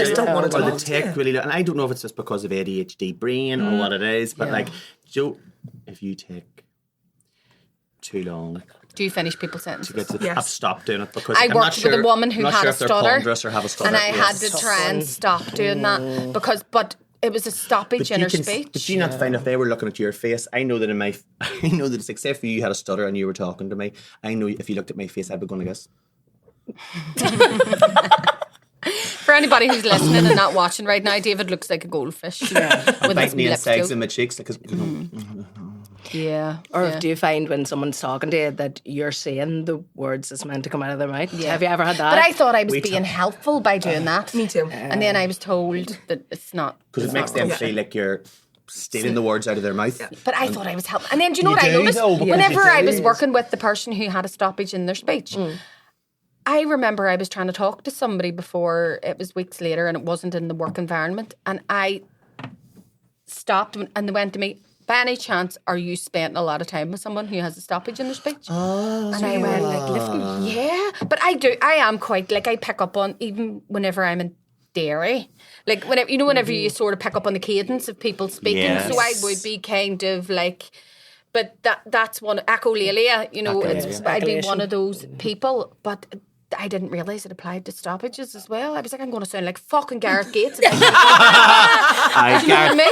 just don't want to or the talk to tech you. really, and I don't know if it's just because of ADHD brain or what it is, but like, Joe, if you take too long Do you finish people's to sentences? get to, Yes. I've stopped doing it because I I'm not worked sure, with a woman who I'm not had sure a if they're stutter, ponderous or have a stutter, and I had yes. to try and stop doing that but it was a stoppage in her speech. But do you not find if they were looking at your face? I know that I know that it's like, say if you had a stutter and you were talking to me, I know if you looked at my face, I'd be going to guess. For anybody who's listening and not watching right now, David looks like a goldfish. Yeah, with his Bite me lips insects too. in my cheeks, like, Yeah. Or yeah. do you find when someone's talking to you that you're saying the words that's meant to come out of their mouth? Yeah. Have you ever had that? But I thought I was being helpful by doing that. Me too. And then I was told that it's not. because it makes them feel like you're stealing the words out of their mouth. But I thought I was helping. And then do you know You what I do, noticed? though, because Whenever you I do. was working with the person who had a stoppage in their speech, I remember I was trying to talk to somebody before it was weeks later and it wasn't in the work environment. And I stopped and they went to me, by any chance, are you spending a lot of time with someone who has a stoppage in their speech? And I went like, listen, yeah. But I am quite, like I pick up on, even whenever I'm in Derry, like whenever you sort of pick up on the cadence of people speaking. Yes. So I would be kind of like, but that's one, echolalia, I'd be one of those people, but I didn't realise it applied to stoppages as well. I was like, I'm going to sound like fucking Gareth Gates.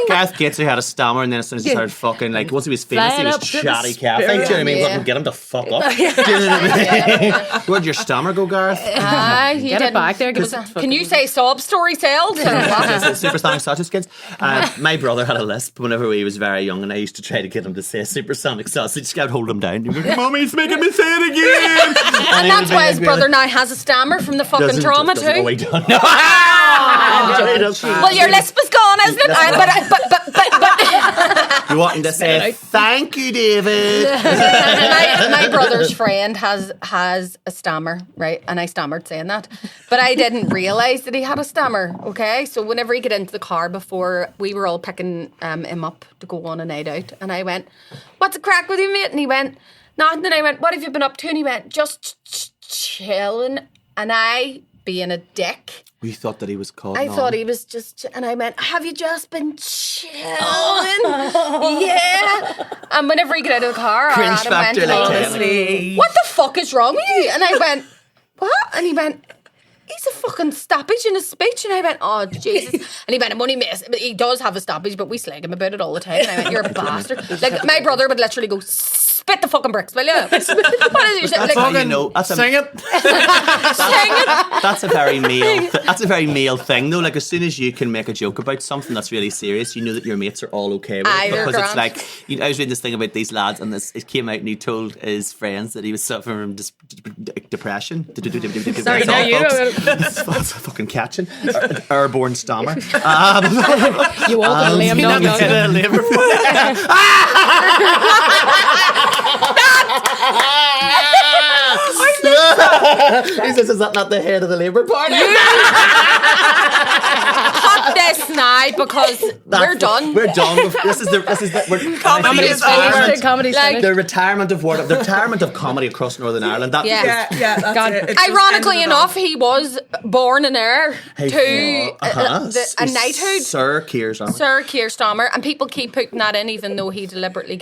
Gareth Gates who had a stammer, and then as soon as he started fucking, like, once he was famous, he Flying was up to the chatty Kathy. Do you know what I mean? Yeah. Wouldn't get him to fuck up. Do you know what I mean? Where'd your stammer go, Gareth? He Get it didn't. back there. Give us Can you say sob story sales? Or what? Supersonic sausage kids. My brother had a lisp whenever he was very young, and I used to try to get him to say supersonic sausage. I'd hold him down. He'd go, Mommy's making me say it again. And that's why his brother now has a stammer from the fucking trauma too. Oh, he don't know. Well, your lisp is gone, isn't it? But You wanting to say thank you, David? my brother's friend has a stammer, right? And I stammered saying that, but I didn't realise that he had a stammer. Okay, so whenever he got into the car before, we were all picking him up to go on a night out, and I went, "What's the crack with you, mate?" And he went, "Nothing." And I went, "What have you been up to?" And he went, "Just chilling." And I, being a dick, We thought that he was called. I thought he was just, and I went, "Have you just been chilling?" Yeah. And whenever he got out of the car, Cringe Adam factor, went, like, Honestly. "What the fuck is wrong with you?" And I went, "What?" And he went, "He's a fucking stoppage in his speech." And I went, "Oh, Jesus." And he went, "I'm only miss." But he does have a stoppage, but we slag him about it all the time. And I went, "You're a bastard." Like, my brother would literally go, "Spit the fucking bricks, will you?" What is you say? Like, how you know. That's Sing it. That's a very male. That's a very male thing, though. Like as soon as you can make a joke about something that's really serious, you know that your mates are all okay with Aye, it, they're because it's grand. like I was reading this thing about these lads, and it came out, and he told his friends that he was suffering from depression. Sorry, no, you don't. That's fucking catching. Airborne stammer. You walk on Liam Dog. He says, "Is that not the head of the Labour Party?" Cut this now because we're done. We're done. This is the Comedy is over. Comedy's Like- finished. the retirement of comedy across Northern Ireland. That Yeah. Yeah, that's God. it. It's just Ironically ended enough, he was born an heir to a knighthood. Sir Keir Starmer. Sir Keir Starmer, and people keep putting that in, even though he deliberately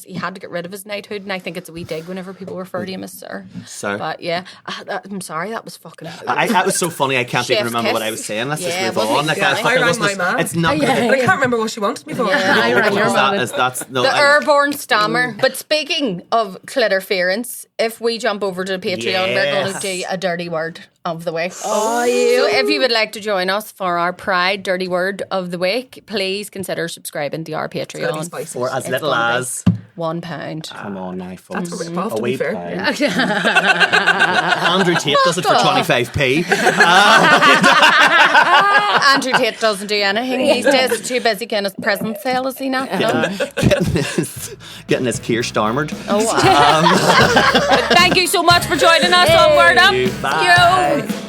he had to get rid of his knighthood, and I think it's a wee dig whenever people refer to him as Sir. Sir. But yeah, I'm sorry, that was fucking. That was so funny. I can't Chef's even remember kiss. what I was saying. Let's Yeah, just move wasn't on. it? Like, Yeah. I I rang wasn't- my mum. It's not Yeah. good. I can't remember what she wanted me for. I rang your mum. The airborne stammer. But speaking of Clitterference, if we jump over to Patreon, we're going to do a dirty word of the week. Oh, yeah. So if you would like to join us for our Pride Dirty Word of the Week, please consider subscribing to our Patreon. For as It's little gonna be as. £1. Come on now, folks. That's a rip-off, to be wee fair. pound. Andrew Tate does it for 25p. Andrew Tate doesn't do anything these days. He's too busy getting his present sale, is he not? No. Getting his Keir Starmered. Oh, wow. Thank you so much for joining us on Word Up. Bye. Yo.